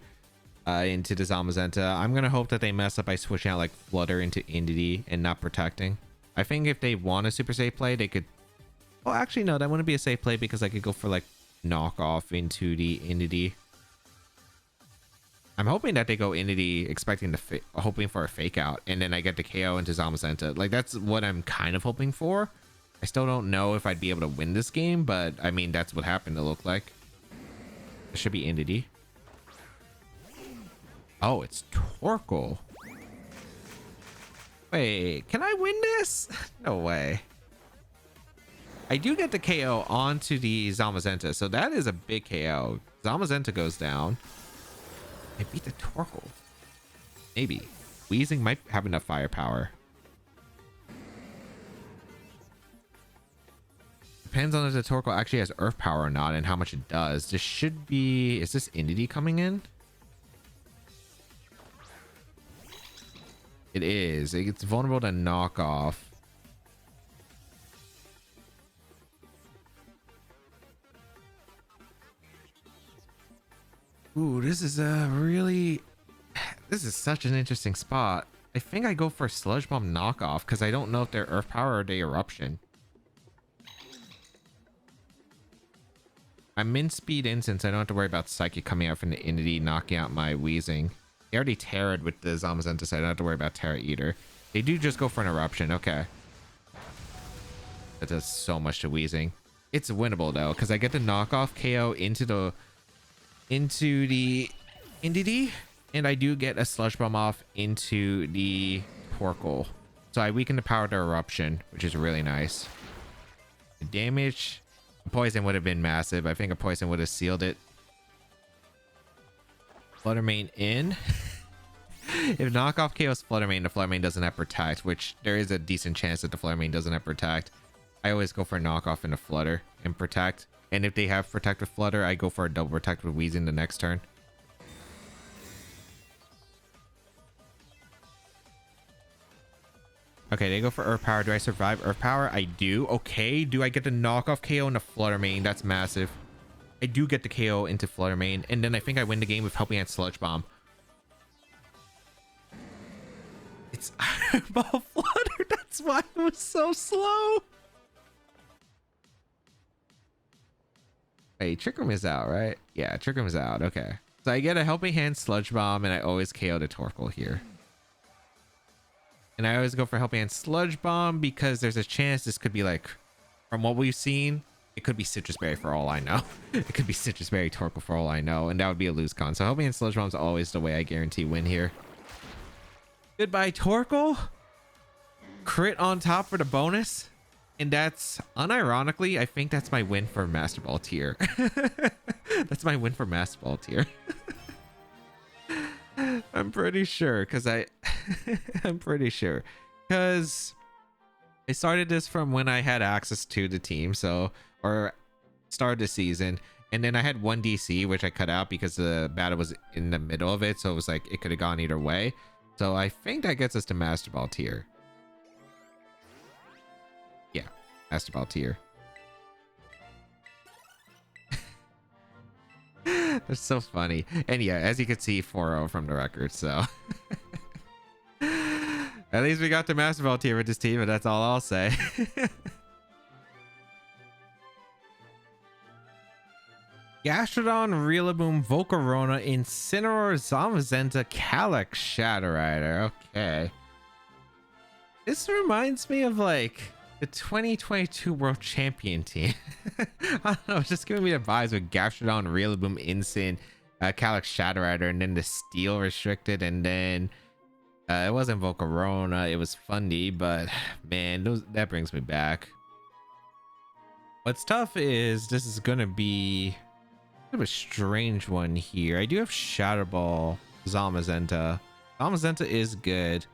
Zamazenta. I'm gonna hope that they mess up by switching out like Flutter into Indity and not protecting. I think if they want a super safe play, they could. Well, actually, no, that wouldn't be a safe play because I could go for like knockoff into the Indity. I'm hoping that they go Indity, expecting hoping for a fake out, and then I get the KO into Zamazenta. Like that's what I'm kind of hoping for. I still don't know if I'd be able to win this game, but I mean, that's what happened to look like. It should be Indity. Oh, it's Torkoal. Wait, can I win this? No way. I do get the KO onto the Zamazenta, so that is a big KO. Zamazenta goes down. I beat the Torkoal. Maybe. Wheezing might have enough firepower. Depends on if the Torkoal actually has earth power or not and how much it does. This should be... Is this Indity coming in? It is. It's vulnerable to knockoff. Ooh, this is a really... This is such an interesting spot. I think I go for Sludge Bomb knockoff because I don't know if they're earth power or they eruption. I'm min speed in since I don't have to worry about Psychic coming out from the Indity knocking out my Wheezing. They already Terra'd with the Zamazenta, so I don't have to worry about Terra either. They do just go for an eruption. Okay. That does so much to Wheezing. It's winnable though, because I get the knockoff KO into the Indity, and I do get a Sludge Bomb off into the Torkoal. So I weaken the power to eruption, which is really nice. The damage... Poison would have been massive. I think a poison would have sealed it. Flutter Mane in. If knockoff KOs Flutter Mane, the Flutter Mane doesn't have protect, which there is a decent chance that the Flutter Mane doesn't have protect. I always go for a knockoff into Flutter and protect. And if they have protect with Flutter, I go for a double protect with Wheezing the next turn. Okay, they go for Earth Power. Do I survive Earth Power? I do. Okay, do I get the knockoff KO into Flutter Mane? That's massive. I do get the KO into Flutter Mane, and then I think I win the game with Helping Hand Sludge Bomb. It's Ball Flutter. That's why it was so slow. Hey, Trick Room is out, right? Yeah, Trick Room is out. Okay. So I get a Helping Hand Sludge Bomb, and I always KO the Torkoal here. And I always go for Helping Hand Sludge Bomb because there's a chance this could be like, from what we've seen, it could be Citrus Berry for all I know. It could be Citrus Berry Torkoal for all I know, and that would be a lose con. So Helping Hand Sludge Bomb is always the way I guarantee win here. Goodbye Torkoal. Crit on top for the bonus. And that's, unironically, I think that's my win for Master Ball tier. That's my win for Master Ball tier. I'm pretty sure because I'm pretty sure because I started this from when I had access to the team, so, or started the season, and then I had one DC which I cut out because the battle was in the middle of it, so it was like it could have gone either way. So I think that gets us to Master Ball tier. Yeah, Master Ball tier. That's so funny. And yeah, as you can see, 4-0 from the record, so at least we got the Master Ball tier with this team, and that's all I'll say. Gastrodon, Rillaboom, Volcarona, Incineroar, Zamazenta, Calyrex, Shadow Rider. Okay. This reminds me of like the 2022 World Champion team. I don't know, it's just giving me the vibes with Gastrodon, Rillaboom, Incin, Calyrex, Shadow Rider, and then the Steel restricted, and then it wasn't Volcarona, it was Fundy, but man, that brings me back. What's tough is this is gonna be kind of a strange one here. I do have Shadow Ball, Zamazenta. Zamazenta is good.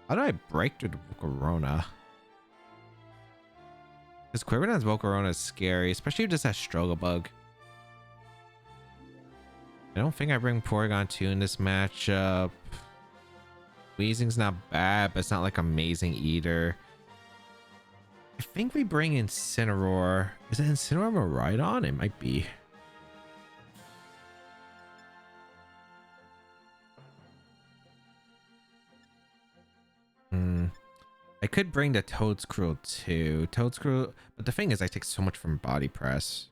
How do I break through the Volcarona? Because Quiverdan's Volcarona is scary, especially if this has Strugglebug. I don't think I bring Porygon 2 in this matchup. Weezing's not bad, but it's not like amazing either. I think we bring Incineroar. Is it Incineroar Miraidon? It might be. I could bring the Toedscruel too. Toedscruel, but the thing is I take so much from Body Press.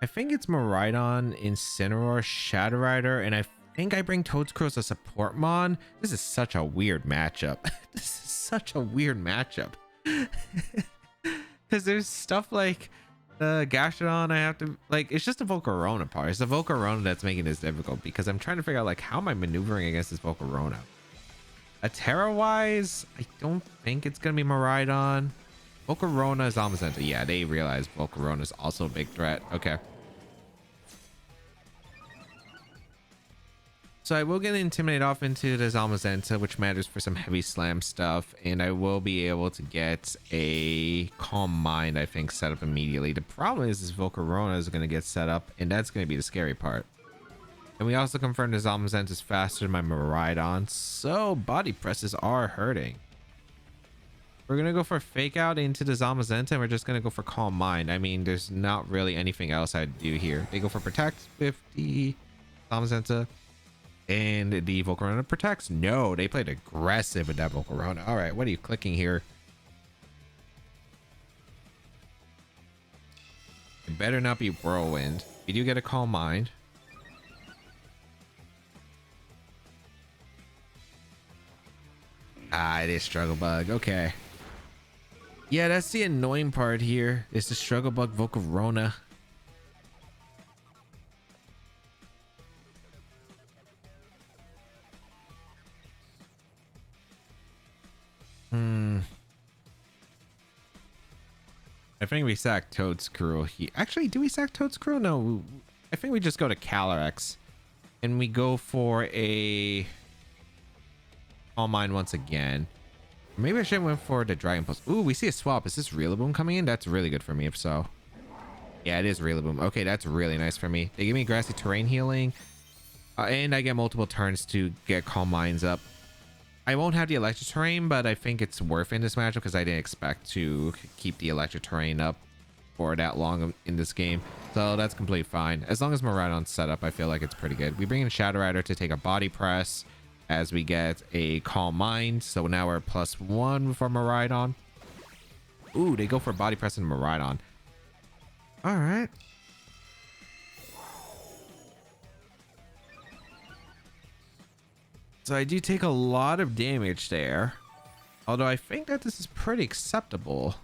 I think it's Miraidon, Incineroar, Shadow Rider, and I think I bring Toedscruel as a support mon. This is such a weird matchup. This is such a weird matchup. Because there's stuff like the Gastrodon I have to, like, it's just a Volcarona part. It's the Volcarona that's making this difficult because I'm trying to figure out, like, how am I maneuvering against this Volcarona? A Terra-wise, I don't think it's going to be Miraidon. Volcarona is Zamazenta. Yeah, they realize Volcarona is also a big threat. Okay. So I will get Intimidate off into the Zamazenta, which matters for some heavy slam stuff, and I will be able to get a Calm Mind, I think, set up immediately. The problem is this Volcarona is going to get set up, and that's going to be the scary part. And we also confirmed the Zamazenta is faster than my Miraidon, so body presses are hurting. We're going to go for Fake Out into the Zamazenta, and we're just going to go for Calm Mind. I mean, there's not really anything else I'd do here. They go for Protect with the Zamazenta. And the Volcarona protects. No, they played aggressive with that Volcarona. All right, what are you clicking here? It better not be Whirlwind. We do get a Calm Mind. Ah, it is Struggle Bug. Okay. Yeah, that's the annoying part here. It's the Struggle Bug Volcarona. I think we sack Toedscruel. Actually, do we sack Toedscruel? No, I think we just go to Calyrex and we go for a Calm Mind once again. Maybe I should have went for the Dragon Pulse. Ooh, we see a swap. Is this Rillaboom coming in? That's really good for me if so. Yeah, it is Rillaboom. Okay, that's really nice for me. They give me Grassy Terrain Healing, and I get multiple turns to get Calm Minds up. I won't have the Electric Terrain, but I think it's worth in this matchup because I didn't expect to keep the Electric Terrain up for that long in this game. So that's completely fine. As long as Miraidon's set up, I feel like it's pretty good. We bring in Shadow Rider to take a Body Press as we get a Calm Mind. So now we're +1 for Miraidon. Ooh, they go for Body Press and Miraidon. All right. So I do take a lot of damage there. Although I think that this is pretty acceptable.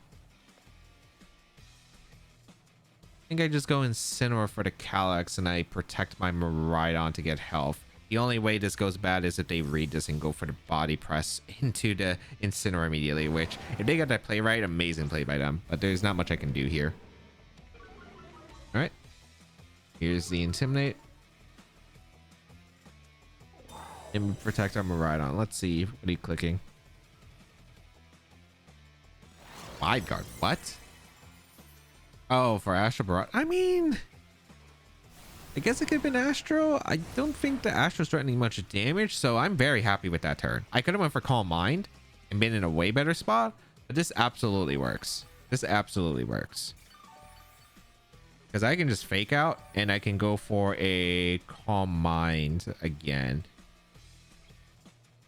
I think I just go Incineroar for the Calyrex and I protect my Miraidon to get health. The only way this goes bad is if they read this and go for the Body Press into the Incineroar immediately, which if they got that play right, amazing play by them. But there's not much I can do here. All right. Here's the Intimidate. And protect our Miraidon. Let's see. What are you clicking? Wide Guard. What? Oh, for Astro Barrage. I mean, I guess it could have been Astro. I don't think the Astro's threatening much damage, so I'm very happy with that turn. I could have went for Calm Mind and been in a way better spot, but this absolutely works. This absolutely works. Because I can just Fake Out and I can go for a Calm Mind again.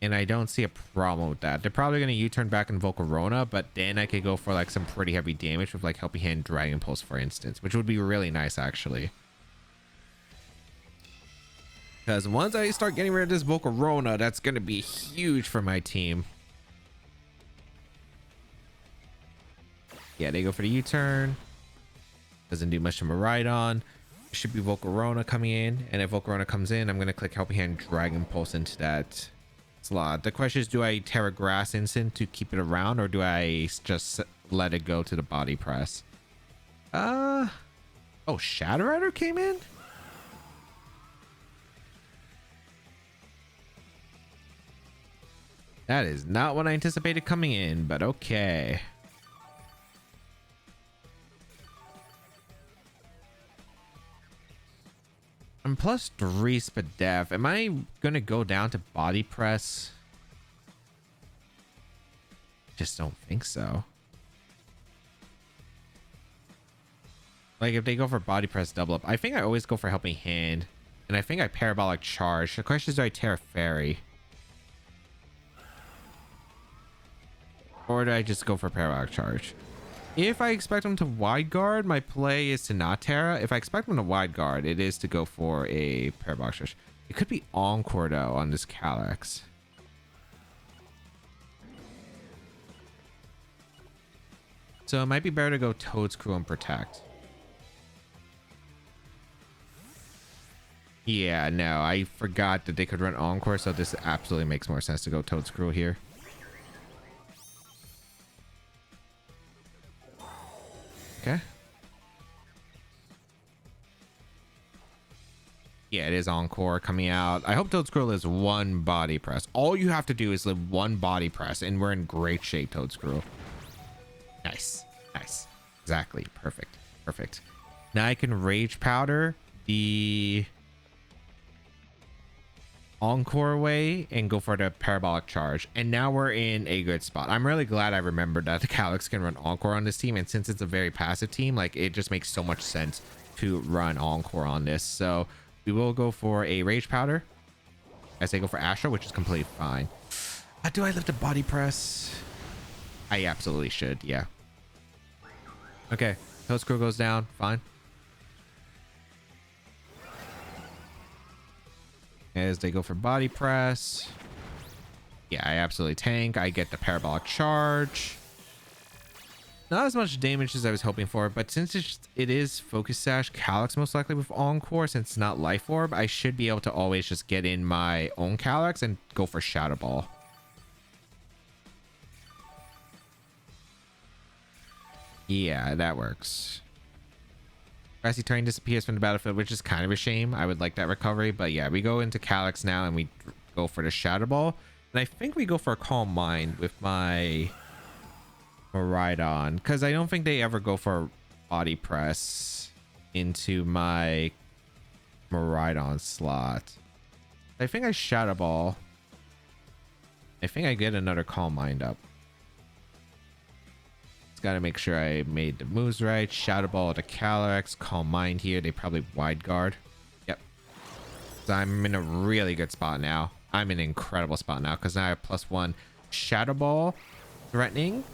And I don't see a problem with that. They're probably going to U-turn back in Volcarona, but then I could go for like some pretty heavy damage with like Helping Hand, Dragon Pulse, for instance, which would be really nice actually. Because once I start getting rid of this Volcarona, that's going to be huge for my team. Yeah, they go for the U-turn. Doesn't do much to Miraidon. Should be Volcarona coming in. And if Volcarona comes in, I'm going to click Helping Hand, Dragon Pulse into that slot. The question is, do I Terra Grass Instant to keep it around, or do I just let it go to the body press? Oh, Shadow Rider came in? That is not what I anticipated coming in, but okay. I'm +3 Spadef. Am I gonna go down to body press? Just don't think so. Like if they go for body press double up, I think I always go for Helping Hand, and I think I Parabolic Charge. The question is, do I Terra Fairy? Or do I just go for Parabolic Charge? If I expect him to wide guard, my play is to not Terra. If I expect him to wide guard, it is to go for a Parabolic Charge. It could be Encore though on this Calyrex. So it might be better to go Toedscruel and Protect. Yeah, no, I forgot that they could run Encore, so this absolutely makes more sense to go Toedscruel here. Okay. Yeah, it is Encore coming out. I hope Toedscruel is one body press. All you have to do is live one body press, and we're in great shape, Toedscruel. Nice. Nice. Exactly. Perfect. Perfect. Now I can Rage Powder the Encore way and go for the Parabolic Charge, and now we're in a good spot. I'm really glad I remembered that the Calyrex can run Encore on this team, and since it's a very passive team, like it just makes so much sense to run Encore on this. So we will go for a Rage Powder as they go for Astro, which is completely fine. Do I lift a body press? I absolutely should. Yeah. Okay, Toedscruel goes down. Fine. As they go for body press. Yeah, I absolutely tank. I get the Parabolic Charge. Not as much damage as I was hoping for, but since it is Focus Sash Calyrex most likely with Encore, since it's not Life Orb, I should be able to always just get in my own Calyrex and go for Shadow Ball. Yeah, that works. Grassy Terrain disappears from the battlefield, which is kind of a shame. I would like that recovery, but yeah, we go into Calyrex now and we go for the Shadow Ball. And I think we go for a Calm Mind with my Miraidon, because I don't think they ever go for body press into my Miraidon slot. I think I Shadow Ball. I think I get another Calm Mind up. Gotta make sure I made the moves right. Shadow Ball to Calyrex, Calm Mind here. They probably wide guard. Yep. So I'm in a really good spot now. I'm in an incredible spot now because now I have +1 Shadow Ball threatening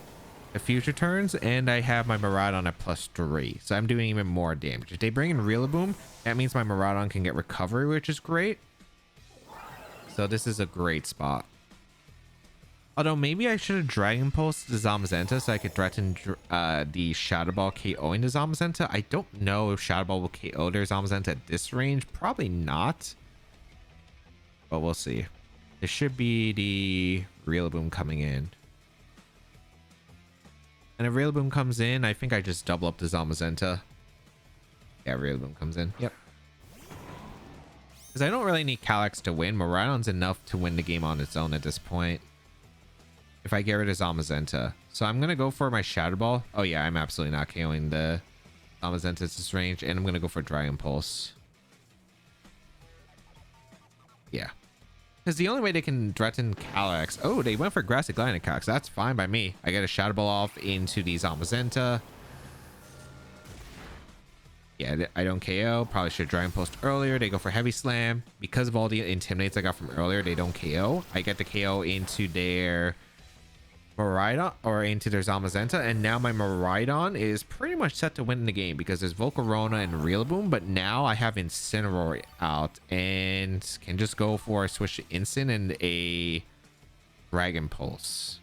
the future turns, and I have my Miraidon at +3. So I'm doing even more damage. If they bring in Rillaboom, that means my Miraidon can get recovery, which is great. So this is a great spot. Although maybe I should have Dragon Pulse the Zamazenta so I could threaten the Shadow Ball KOing the Zamazenta. I don't know if Shadow Ball will KO their Zamazenta at this range. Probably not. But we'll see. There should be the Rillaboom coming in. And if Rillaboom comes in, I think I just double up the Zamazenta. Yeah, Rillaboom comes in. Yep. Because I don't really need Calyrex to win. Miraidon's enough to win the game on its own at this point. If I get rid of Zamazenta. So I'm going to go for my Shadow Ball. Oh yeah, I'm absolutely not KOing the Zamazenta at this range. And I'm going to go for Dragon Pulse. Yeah. Because the only way they can threaten Calyrex... Oh, they went for Grassy Glide and Calyrex. That's fine by me. I get a Shadow Ball off into the Zamazenta. Yeah, I don't KO. Probably should Dragon Post earlier. They go for Heavy Slam. Because of all the Intimidates I got from earlier, they don't KO. I get the KO into their Miraidon or into their Zamazenta, and now my Miraidon is pretty much set to win the game because there's Volcarona and Rillaboom, but now I have Incineroar out and can just go for a switch to Incin and a Dragon Pulse.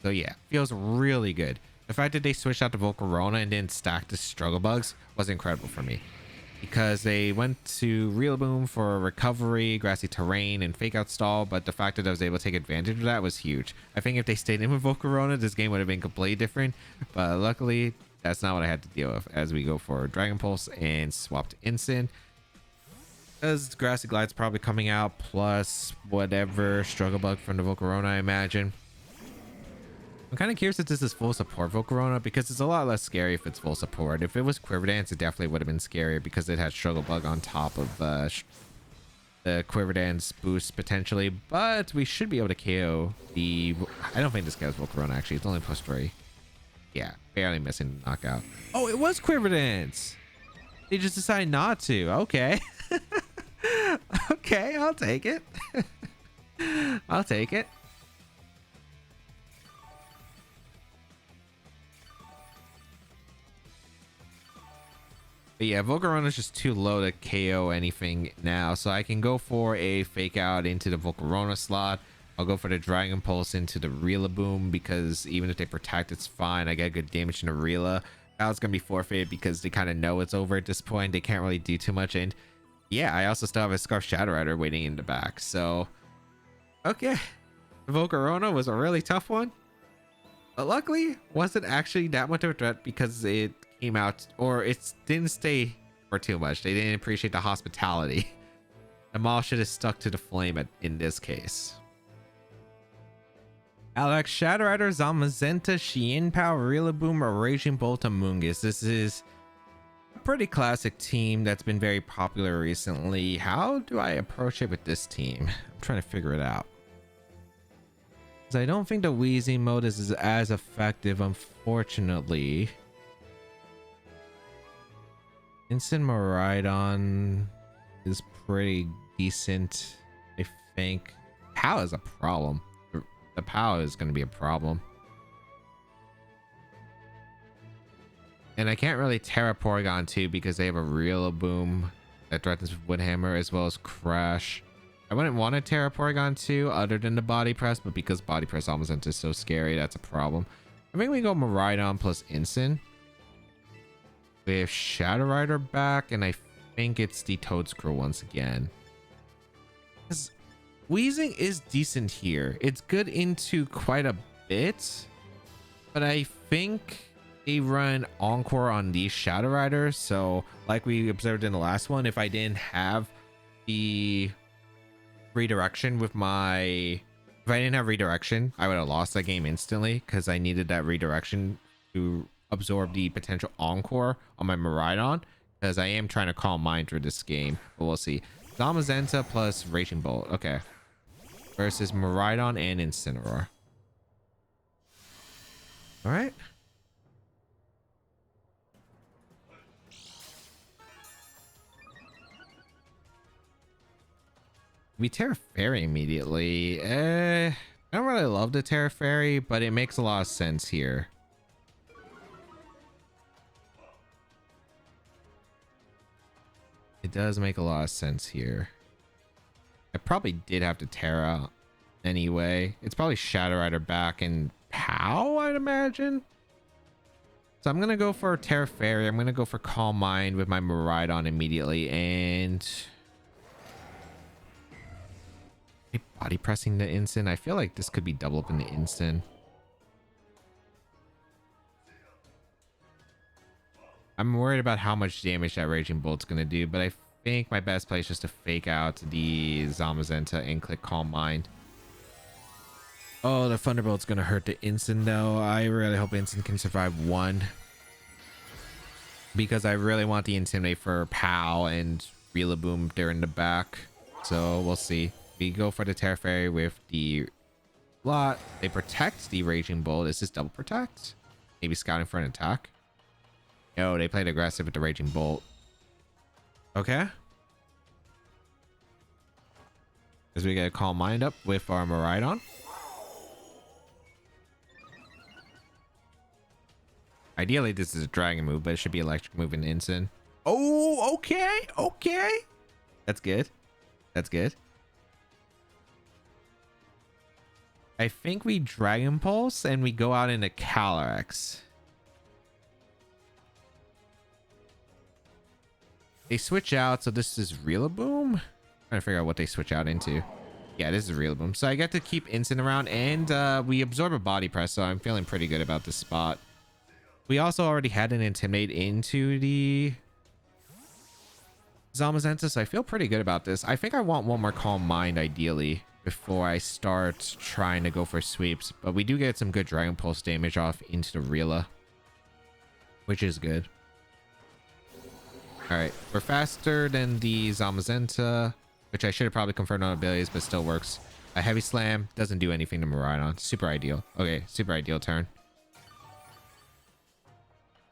So yeah, feels really good. The fact that they switched out to Volcarona and then stacked the Struggle Bugs was incredible for me. Because they went to Rillaboom for recovery, grassy terrain, and fake out stall, but the fact that I was able to take advantage of that was huge. I think if they stayed in with Volcarona, this game would have been completely different, but luckily that's not what I had to deal with as we go for Dragon Pulse and swap to Incin. Because Grassy Glide's probably coming out, plus whatever Struggle Bug from the Volcarona, I imagine. I'm kind of curious if this is full support Volcarona, because it's a lot less scary if it's full support. If it was Quiver Dance, it definitely would have been scarier because it had Struggle Bug on top of the Quiver Dance boost potentially. But we should be able to KO the... I don't think this KOs Volcarona actually. It's only +3. Yeah, barely missing the knockout. Oh, it was Quiver Dance! They just decided not to. Okay. Okay, I'll take it. I'll take it. But yeah, Volcarona is just too low to KO anything now, so I can go for a fake out into the Volcarona slot. I'll go for the Dragon Pulse into the Rillaboom because even if they protect, it's fine. I get good damage into Rilla. Now it's gonna be forfeited because they kind of know it's over at this point. They can't really do too much, and yeah, I also still have a Scarf Shadow Rider waiting in the back. So okay, Volcarona was a really tough one, but luckily wasn't actually that much of a threat because it came out, or it didn't stay for too much. They didn't appreciate the hospitality. The mall should have stuck to the flame in this case. Alex, Shadow Rider, Zamazenta, Xianpao, Rillaboom, or Raging Bolt, Amoonguss. This is a pretty classic team that's been very popular recently. How do I approach it with this team? I'm trying to figure it out. Because I don't think the Wheezing mode is as effective, unfortunately. Instant Miraidon is pretty decent, I think. POW is a problem. The POW is going to be a problem. And I can't really Terra Porygon too because they have a Rillaboom that threatens with Woodhammer as well as Crash. I wouldn't want to Terra Porygon too other than the Body Press, but because Body Press Almazenta is so scary, that's a problem. I think we go Miraidon plus Incin. We have Shadow Rider back, and I think it's the Toedscruel once again. Because Wheezing is decent here. It's good into quite a bit, but I think they run Encore on these Shadow Riders. So, like we observed in the last one, if I didn't have the redirection with my... If I didn't have redirection, I would have lost that game instantly because I needed that redirection to absorb the potential Encore on my Miraidon, because I am trying to Calm Mind through this game, but we'll see. Zamazenta plus Raging Bolt, okay, versus Miraidon and Incineroar. All right, we Terra Fairy immediately. I don't really love the Terra Fairy, but it makes a lot of sense here. It does make a lot of sense here. I probably did have to Terra anyway. It's probably Shadow Rider back and POW, I'd imagine. So I'm going to go for Terra Fairy. I'm going to go for Calm Mind with my Miraidon immediately. And... body pressing the Incin. I feel like this could be double up in the Incin. I'm worried about how much damage that Raging Bolt's going to do, but I think my best play is just to fake out the Zamazenta and click Calm Mind. Oh, the Thunderbolt's going to hurt the Incin though. I really hope Incin can survive one, because I really want the Intimidate for POW and Rillaboom there in the back. So we'll see. We go for the Terra Fairy with the lot. They protect the Raging Bolt. Is this double protect? Maybe scouting for an attack. Oh, they played aggressive with the Raging Bolt. Okay. As we get a Calm Mind up with our Miraidon. Ideally, this is a Dragon move, but it should be Electric move and Instant. Oh, okay. Okay. That's good. That's good. I think we Dragon Pulse and we go out into Calyrex. They switch out, so this is Rillaboom. Trying to figure out what they switch out into. Yeah, this is Rillaboom. So I get to keep Instant around, and we absorb a Body Press, so I'm feeling pretty good about this spot. We also already had an Intimidate into the Zamazenta, so I feel pretty good about this. I think I want one more Calm Mind, ideally, before I start trying to go for sweeps. But we do get some good Dragon Pulse damage off into the Rilla, which is good. Alright, we're faster than the Zamazenta, which I should have probably confirmed on abilities, but still works. A Heavy Slam doesn't do anything to Miraidon. Super ideal. Okay, super ideal turn.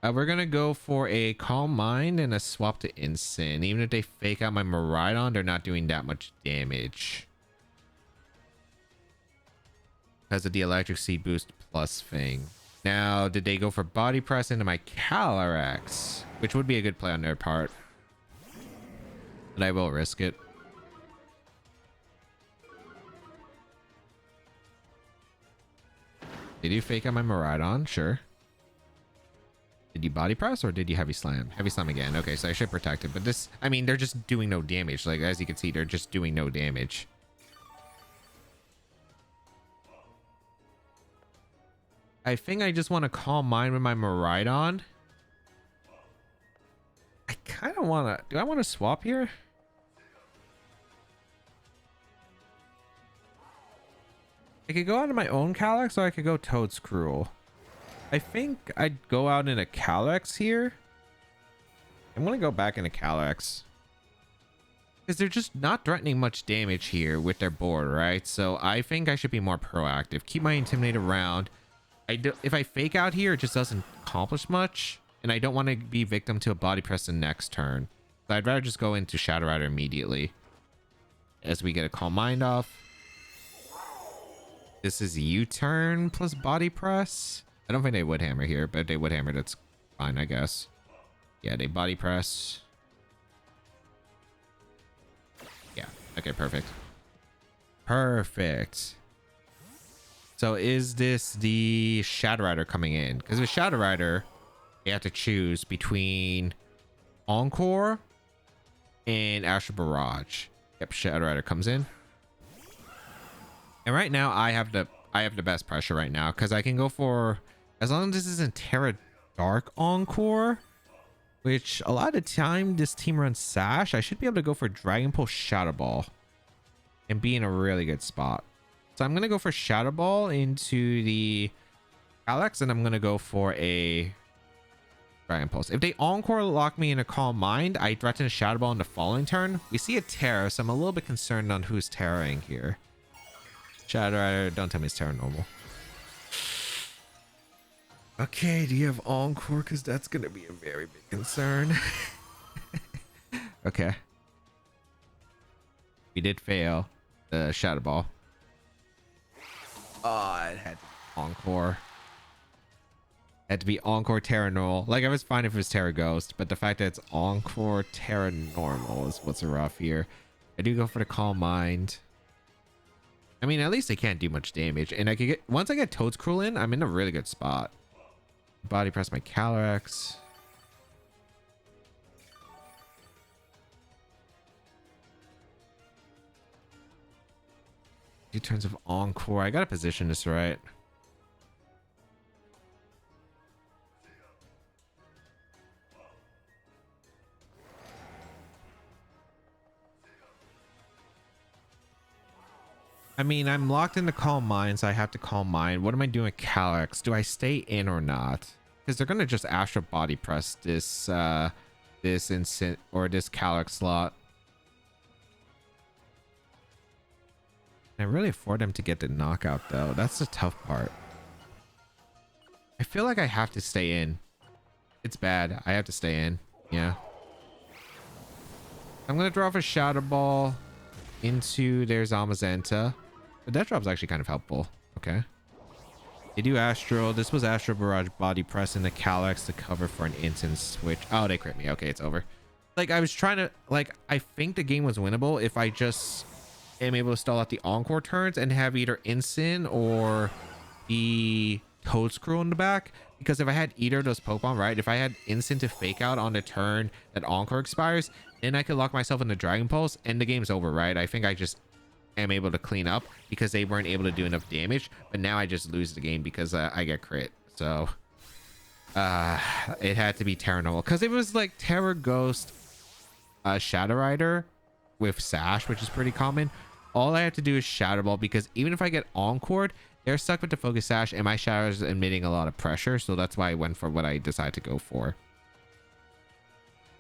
We're gonna go for a Calm Mind and a swap to Instant. Even if they fake out my Miraidon, they're not doing that much damage because of the Electric Seed Boost plus thing. Now, did they go for Body Press into my Calyrex, which would be a good play on their part, but I will risk it. Did you fake out my Miraidon? Sure. Did you Body Press or did you Heavy Slam? Heavy Slam again. Okay, so I should protect it. But this, I mean, they're just doing no damage. Like, as you can see, they're just doing no damage. I think I just want to Calm Mind with my Miraidon. I kind of want to... Do I want to swap here? I could go out of my own Calyrex, or I could go Toedscruel. I think I'd go out in a Calyrex here. I'm going to go back into Calyrex, because they're just not threatening much damage here with their board, right? So I think I should be more proactive. Keep my Intimidate around. If I fake out here, it just doesn't accomplish much. And I don't want to be victim to a Body Press the next turn. So I'd rather just go into Shadow Rider immediately, as we get a Calm Mind off. This is U-turn plus Body Press. I don't think they would hammer here, but if they would hammer, that's fine, I guess. Yeah, they Body Press. Yeah, okay, perfect. Perfect. So is this the Shadow Rider coming in? Because with Shadow Rider, you have to choose between Encore and Astral Barrage. Yep, Shadow Rider comes in. And right now I have the best pressure right now, because I can go for, as long as this isn't Terra Dark Encore, which a lot of the time this team runs Sash, I should be able to go for Dragon Pulse Shadow Ball and be in a really good spot. So I'm going to go for Shadow Ball into the Alex, and I'm going to go for a Dragon Pulse. If they Encore lock me in a Calm Mind, I threaten a Shadow Ball in the following turn. We see a Terra, so I'm a little bit concerned on who's Terraing here. Shadow Rider, don't tell me it's Terra normal. Okay, do you have Encore? Because that's going to be a very big concern. Okay. We did fail the Shadow Ball. Oh, it had Encore. It had to be Encore Terra Normal. Like, I was fine if it was Terra Ghost, but the fact that it's Encore Terra Normal is what's rough here. I do go for the Calm Mind. I mean, at least they can't do much damage. And I could get, once I get Toedscruel in, I'm in a really good spot. Body Press my Calyrex. Two turns of Encore. I gotta position this right. I mean, I'm locked into Calm Mind, so I have to Calm Mind. What am I doing with Calyrex? Do I stay in or not? Because they're gonna just Astral Body Press this this instant or this Calyrex slot. I really afford them to get the knockout though. That's the tough part. I feel like I have to stay in. It's bad. I have to stay in. Yeah. I'm going to draw off a Shadow Ball into their Zamazenta. The death drop's actually kind of helpful. Okay. They do Astral. This was Astral Barrage Body Press in the Calyrex to cover for an instant switch. Oh, they crit me. Okay, it's over. Like, I was trying to... Like, I think the game was winnable if I just am able to stall out the Encore turns and have either instant or the Toedscruel in the back. Because if I had either of those Pokemon, right? If I had instant to fake out on the turn that Encore expires, then I could lock myself in the Dragon Pulse and the game's over, right? I think I just am able to clean up because they weren't able to do enough damage, but now I just lose the game because I get crit. So it had to be Terra Normal because it was like Terra Ghost, Shadow Rider with Sash, which is pretty common. All I have to do is Shadow Ball because even if I get Encored, they're stuck with the Focus Sash and my Shadow is emitting a lot of pressure, so that's why I went for what I decided to go for.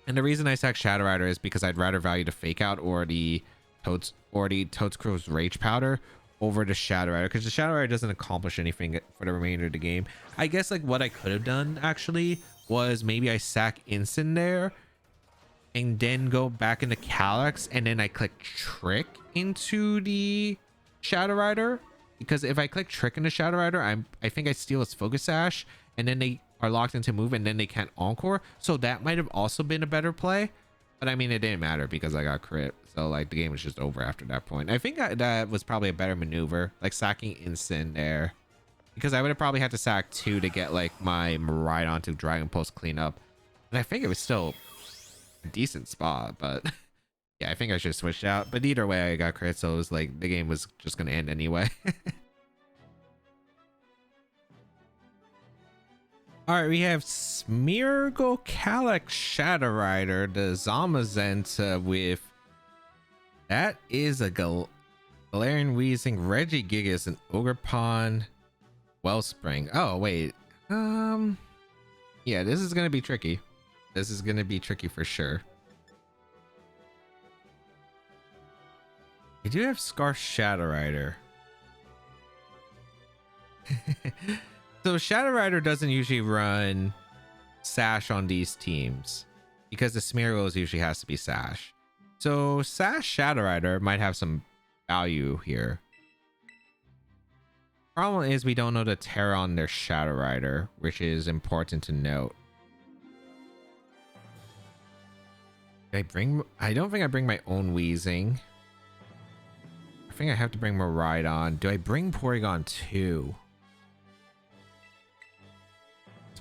And the reason I sack Shadow Rider is because I'd rather value the Fake Out or the Toedscruel's Rage Powder over the Shadow Rider, because the Shadow Rider doesn't accomplish anything for the remainder of the game. I guess like what I could have done actually was maybe I sack Instant there and then go back into Calyrex and then I click Trick into the Shadow Rider, because if I click Trick into Shadow Rider, I think I steal its Focus Sash and then they are locked into move and then they can't Encore, so that might have also been a better play. But I mean, it didn't matter because I got crit. So like the game was just over after that point. I think that was probably a better maneuver, like sacking instant there, because I would have probably had to sack 2 to get like my Miraidon to Dragon Pulse clean up. And I think it was still a decent spot, but yeah, I think I should have switched out. But either way, I got crit, so it was like the game was just gonna end anyway. All right, we have Smeargle, Calyrex, Shadow Rider, the Zamazenta with... That is a Galarian Weezing, Regigigas, and Ogerpon, Wellspring. Oh, wait. Yeah, this is going to be tricky. This is going to be tricky for sure. We do have Scarf Shadow Rider. So Shadow Rider doesn't usually run Sash on these teams because the Smeargle usually has to be Sash. So Sash Shadow Rider might have some value here. Problem is we don't know the Terra on their Shadow Rider, which is important to note. I don't think I bring my own Weezing. I think I have to bring Miraidon. Do I bring Porygon 2?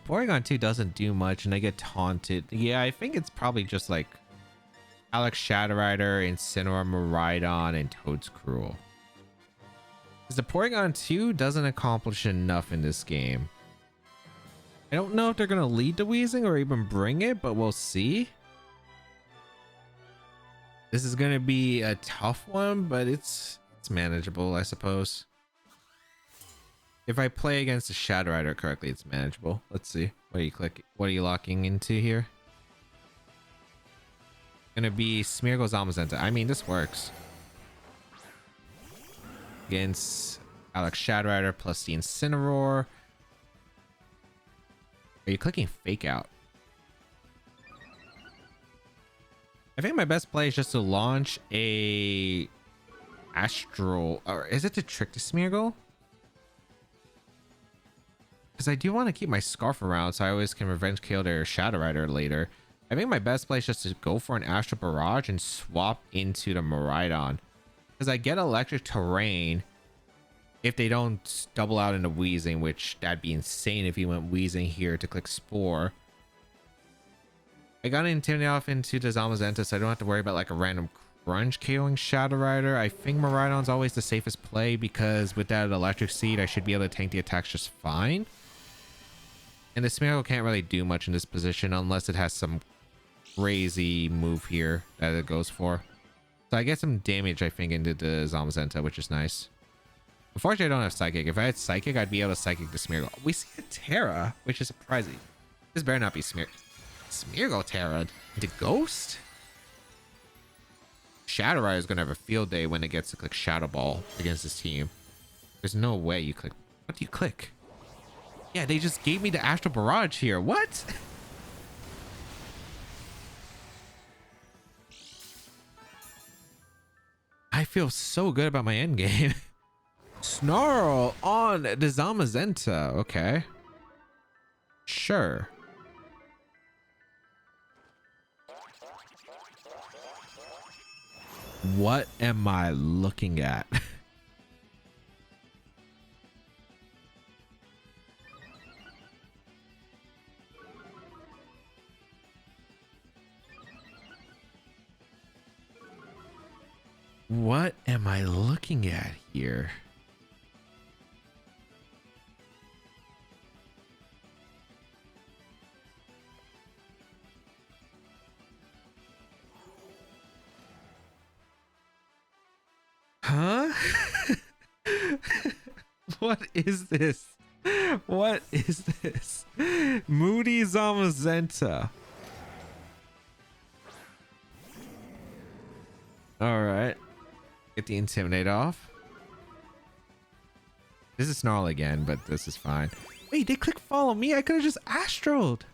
Porygon 2 doesn't do much and I get taunted. Yeah, I think it's probably just like Alex Shadow Rider, Incineroar, Miraidon, and Toedscruel. Because the Porygon 2 doesn't accomplish enough in this game. I don't know if they're going to lead the Weezing or even bring it, but we'll see. This is going to be a tough one, but it's manageable, I suppose. If I play against the Shadow Rider correctly, it's manageable. Let's see. What are you locking into here? Gonna be Smeargle, Zamazenta. I mean, this works. Against Alex Shadow Rider plus the Incineroar. Are you clicking Fake Out? I think my best play is just to launch a Astral, or is it to trick the Smeargle? Because I do want to keep my Scarf around so I always can revenge kill their Shadow Rider later. I think my best play is just to go for an Astral Barrage and swap into the Miraidon. Because I get Electric Terrain if they don't double out into Weezing, which that'd be insane if you went Weezing here to click Spore. I got to Intimidate off into the Zamazenta so I don't have to worry about like a random Crunch KOing Shadow Rider. I think Miraidon's always the safest play because with that Electric Seed I should be able to tank the attacks just fine. And the Smeargle can't really do much in this position unless it has some crazy move here that it goes for. So I get some damage, I think, into the Zamazenta, which is nice. Unfortunately, I don't have Psychic. If I had Psychic, I'd be able to Psychic the Smeargle. We see a Terra, which is surprising. This better not be Smeargle Terra into Ghost? Shadow Rider is going to have a field day when it gets to click Shadow Ball against this team. There's no way you click. What do you click? Yeah, they just gave me the Astral Barrage here. What? feel so good about my end game. Snarl on the Zamazenta. Okay. Sure. What am I looking at? What am I looking at here? Huh? What is this? What is this? Moody Zamazenta. All right. Get the Intimidate off. This is Snarl again, but this is fine. Wait, they click follow me? I could have just Astraled.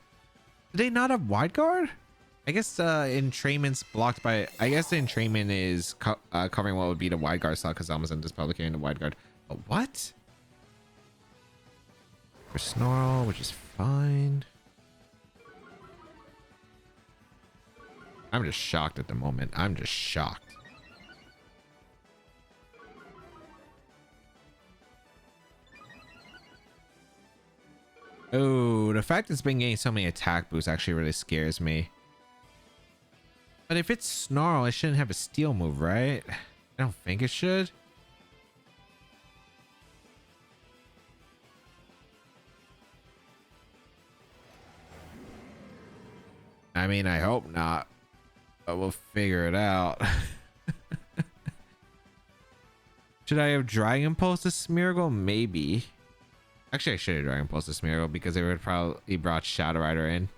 Did they not have Wide Guard? I guess entrainment's blocked by... I guess the entrainment is covering what would be the Wide Guard slot because Zamazenta is probably carrying the Wide Guard. But what? For Snarl, which is fine. I'm just shocked at the moment. I'm just shocked. Oh, the fact it's been getting so many attack boosts actually really scares me. But if it's Snarl, it shouldn't have a steel move, right? I don't think it should. I mean, I hope not, but we'll figure it out. Should I have Dragon Pulse to Smeargle? Maybe. Actually, I should have Dragon Pulse to Smeargle because they would probably brought Shadow Rider in.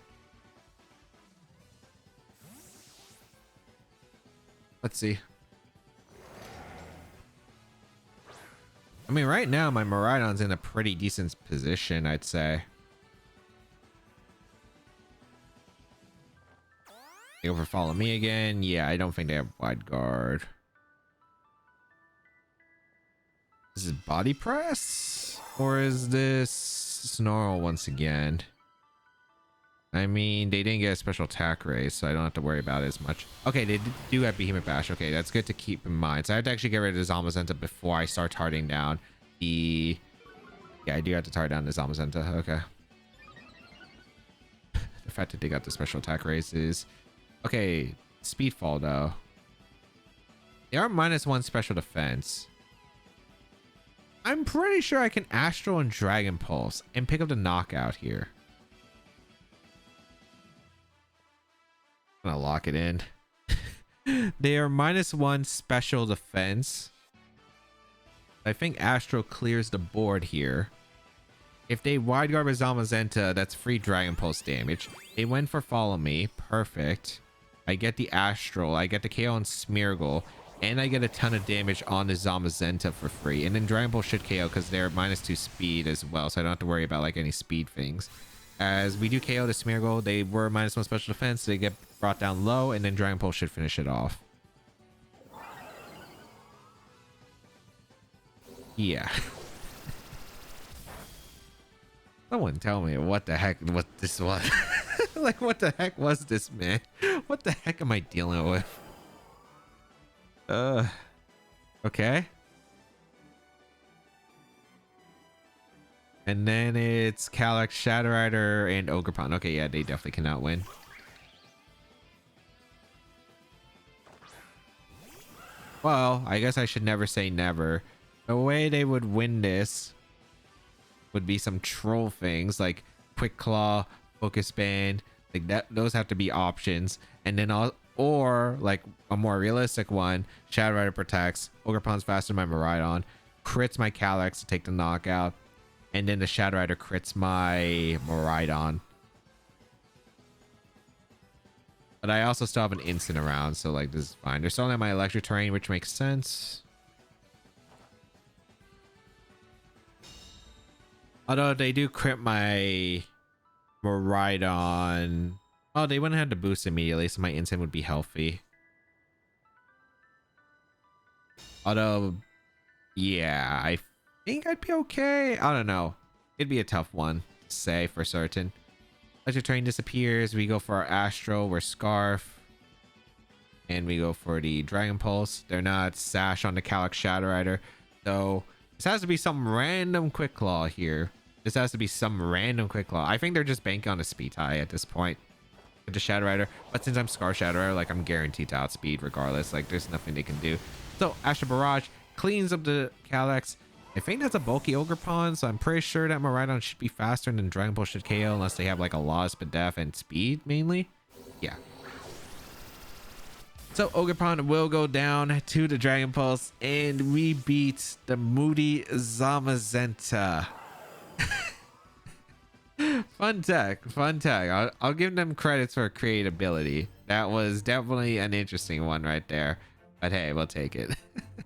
Let's see. I mean, right now my Miraidon's in a pretty decent position, I'd say. They over follow me again. Yeah, I don't think they have Wide Guard. Is it Body Press? Or is this Snarl once again? I mean, they didn't get a special attack raise, so I don't have to worry about it as much. Okay, they do have Behemoth Bash. Okay, that's good to keep in mind. So I have to actually get rid of the Zamazenta before I start targeting down the... Yeah, I do have to target down the Zamazenta. Okay. The fact that they got the special attack raises. Okay, Speedfall though. They are -1 special defense. I'm pretty sure I can Astral and Dragon Pulse and pick up the knockout here. I'm gonna lock it in. They are -1 special defense. I think Astral clears the board here. If they Wide Guard with Zamazenta, that's free Dragon Pulse damage. They went for Follow Me. Perfect. I get the Astral. I get the KO on Smeargle. And I get a ton of damage on the Zamazenta for free. And then Dragon Pulse should KO because they're -2 speed as well. So I don't have to worry about like any speed things. As we do KO the Smeargle, they were -1 special defense. They get brought down low. And then Dragon Pulse should finish it off. Yeah. Someone tell me what the heck what this was. Like, what the heck was this, man? What the heck am I dealing with? Okay. And then it's Calyrex, Shadow Rider, and Ogerpon. Okay, yeah, they definitely cannot win. Well, I guess I should never say never. The way they would win this would be some troll things like Quick Claw, Focus Band, like that. Those have to be options, and then or like a more realistic one, Shadow Rider protects, Ogerpon's faster than my Miraidon, crits my Calyrex to take the knockout, and then the Shadow Rider crits my Miraidon. But I also still have an instant around, so like this is fine. They're still at my electric terrain, which makes sense. Although they do crit my Miraidon. Oh, they wouldn't have to boost immediately, so my instant would be healthy. Although, yeah, I think I'd be okay. I don't know. It'd be a tough one to say for certain. Electric Terrain disappears. We go for our Astro. We're Scarf. And we go for the Dragon Pulse. They're not Sash on the Calyrex Shadow Rider. So this has to be some random Quick Claw here. This has to be some random Quick Claw. I think they're just banking on a speed tie at this point with the Shadow Rider. But since I'm Scar Shadow Rider, like I'm guaranteed to outspeed regardless. Like there's nothing they can do. So Astro Barrage cleans up the Calyrex. I think that's a bulky Ogerpon, so I'm pretty sure that Miraidon should be faster than Dragon Pulse should KO unless they have like a lot of speed def and speed mainly. Yeah. So Ogerpon will go down to the Dragon Pulse and we beat the moody Zamazenta. Fun tech. I'll give them credits for creatability. That was definitely an interesting one right there. But hey, we'll take it.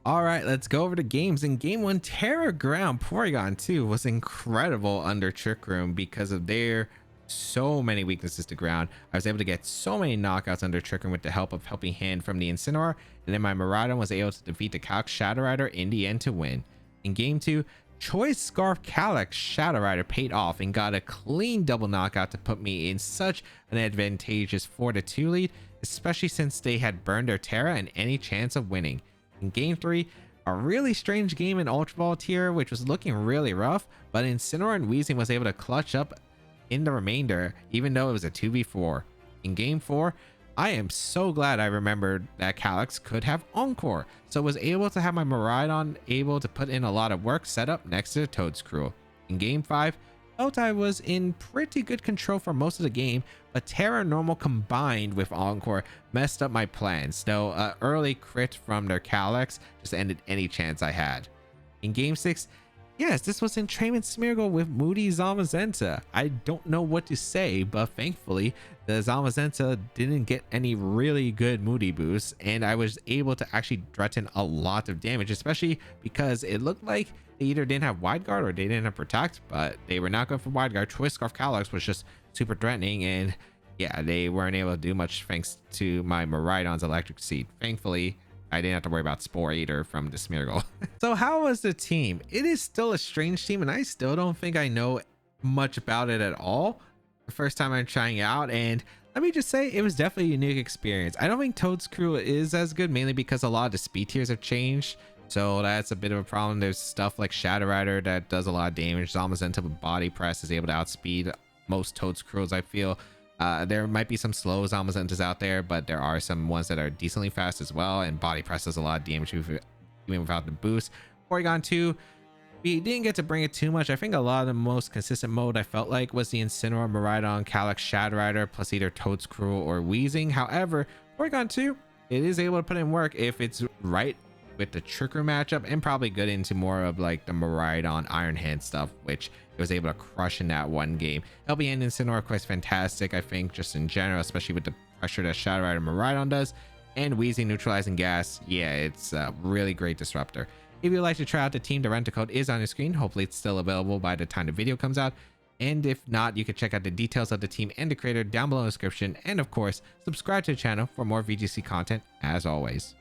All right, let's go over to games. In game 1, Terra Ground Porygon 2 was incredible under Trick Room because of their so many weaknesses to ground. I was able to get so many knockouts under Trick Room with the help of Helping Hand from the Incineroar, and then my Miraidon was able to defeat the Calyrex Shadow Rider in the end to win. In game 2, Choice Scarf Calyrex Shadow Rider paid off and got a clean double knockout to put me in such an advantageous 4-2 lead, especially since they had burned their Terra and any chance of winning. In game 3, a really strange game in Ultra Ball tier, which was looking really rough, but Incineroar and Weezing was able to clutch up in the remainder, even though it was a 2v4. In game 4, I am so glad I remembered that Calyrex could have Encore, so was able to have my Miraidon able to put in a lot of work set up next to the Toedscruel. In game 5, felt I was in pretty good control for most of the game, but Terra Normal combined with Encore messed up my plans, though an early crit from their Calyrex just ended any chance I had. In game 6, yes, this was Entrainment Smeargle with Moody Zamazenta. I don't know what to say, but thankfully the Zamazenta didn't get any really good Moody boosts, and I was able to actually threaten a lot of damage, especially because it looked like they either didn't have Wide Guard or they didn't have Protect, but they were not going for Wide Guard. Choice Scarf Calyrex was just super threatening, and yeah, they weren't able to do much thanks to my Miraidon's Electric Seed. Thankfully, I didn't have to worry about Spore Eater from the Smeargle. So how was the team? It is still a strange team, and I still don't think I know much about it at all. The first time I'm trying it out, and let me just say it was definitely a unique experience. I don't think Toedscruel is as good, mainly because a lot of the speed tiers have changed. So that's a bit of a problem. There's stuff like Shadow Rider that does a lot of damage. Zamazenta with Body Press is able to outspeed most Toedscruels, I feel. There might be some slow Zamazentas out there, but there are some ones that are decently fast as well, and Body Press does a lot of damage even without the boost. Porygon 2, we didn't get to bring it too much. I think a lot of the most consistent mode I felt like was the Incineroar, Miraidon, Calyrex Shadow Rider, plus either Toedscruel or Weezing. However, Porygon 2, it is able to put in work if it's right with the Trick Room matchup, and probably good into more of like the Miraidon Iron Hand stuff, which it was able to crush in that one game. LB and Incineroar quest fantastic, I think, just in general, especially with the pressure that Shadow Rider Miraidon does, and Weezing neutralizing gas. Yeah, it's a really great disruptor. If you'd like to try out the team, the rental code is on your screen. Hopefully it's still available by the time the video comes out, and if not, you can check out the details of the team and the creator down below in the description, and of course subscribe to the channel for more VGC content as always.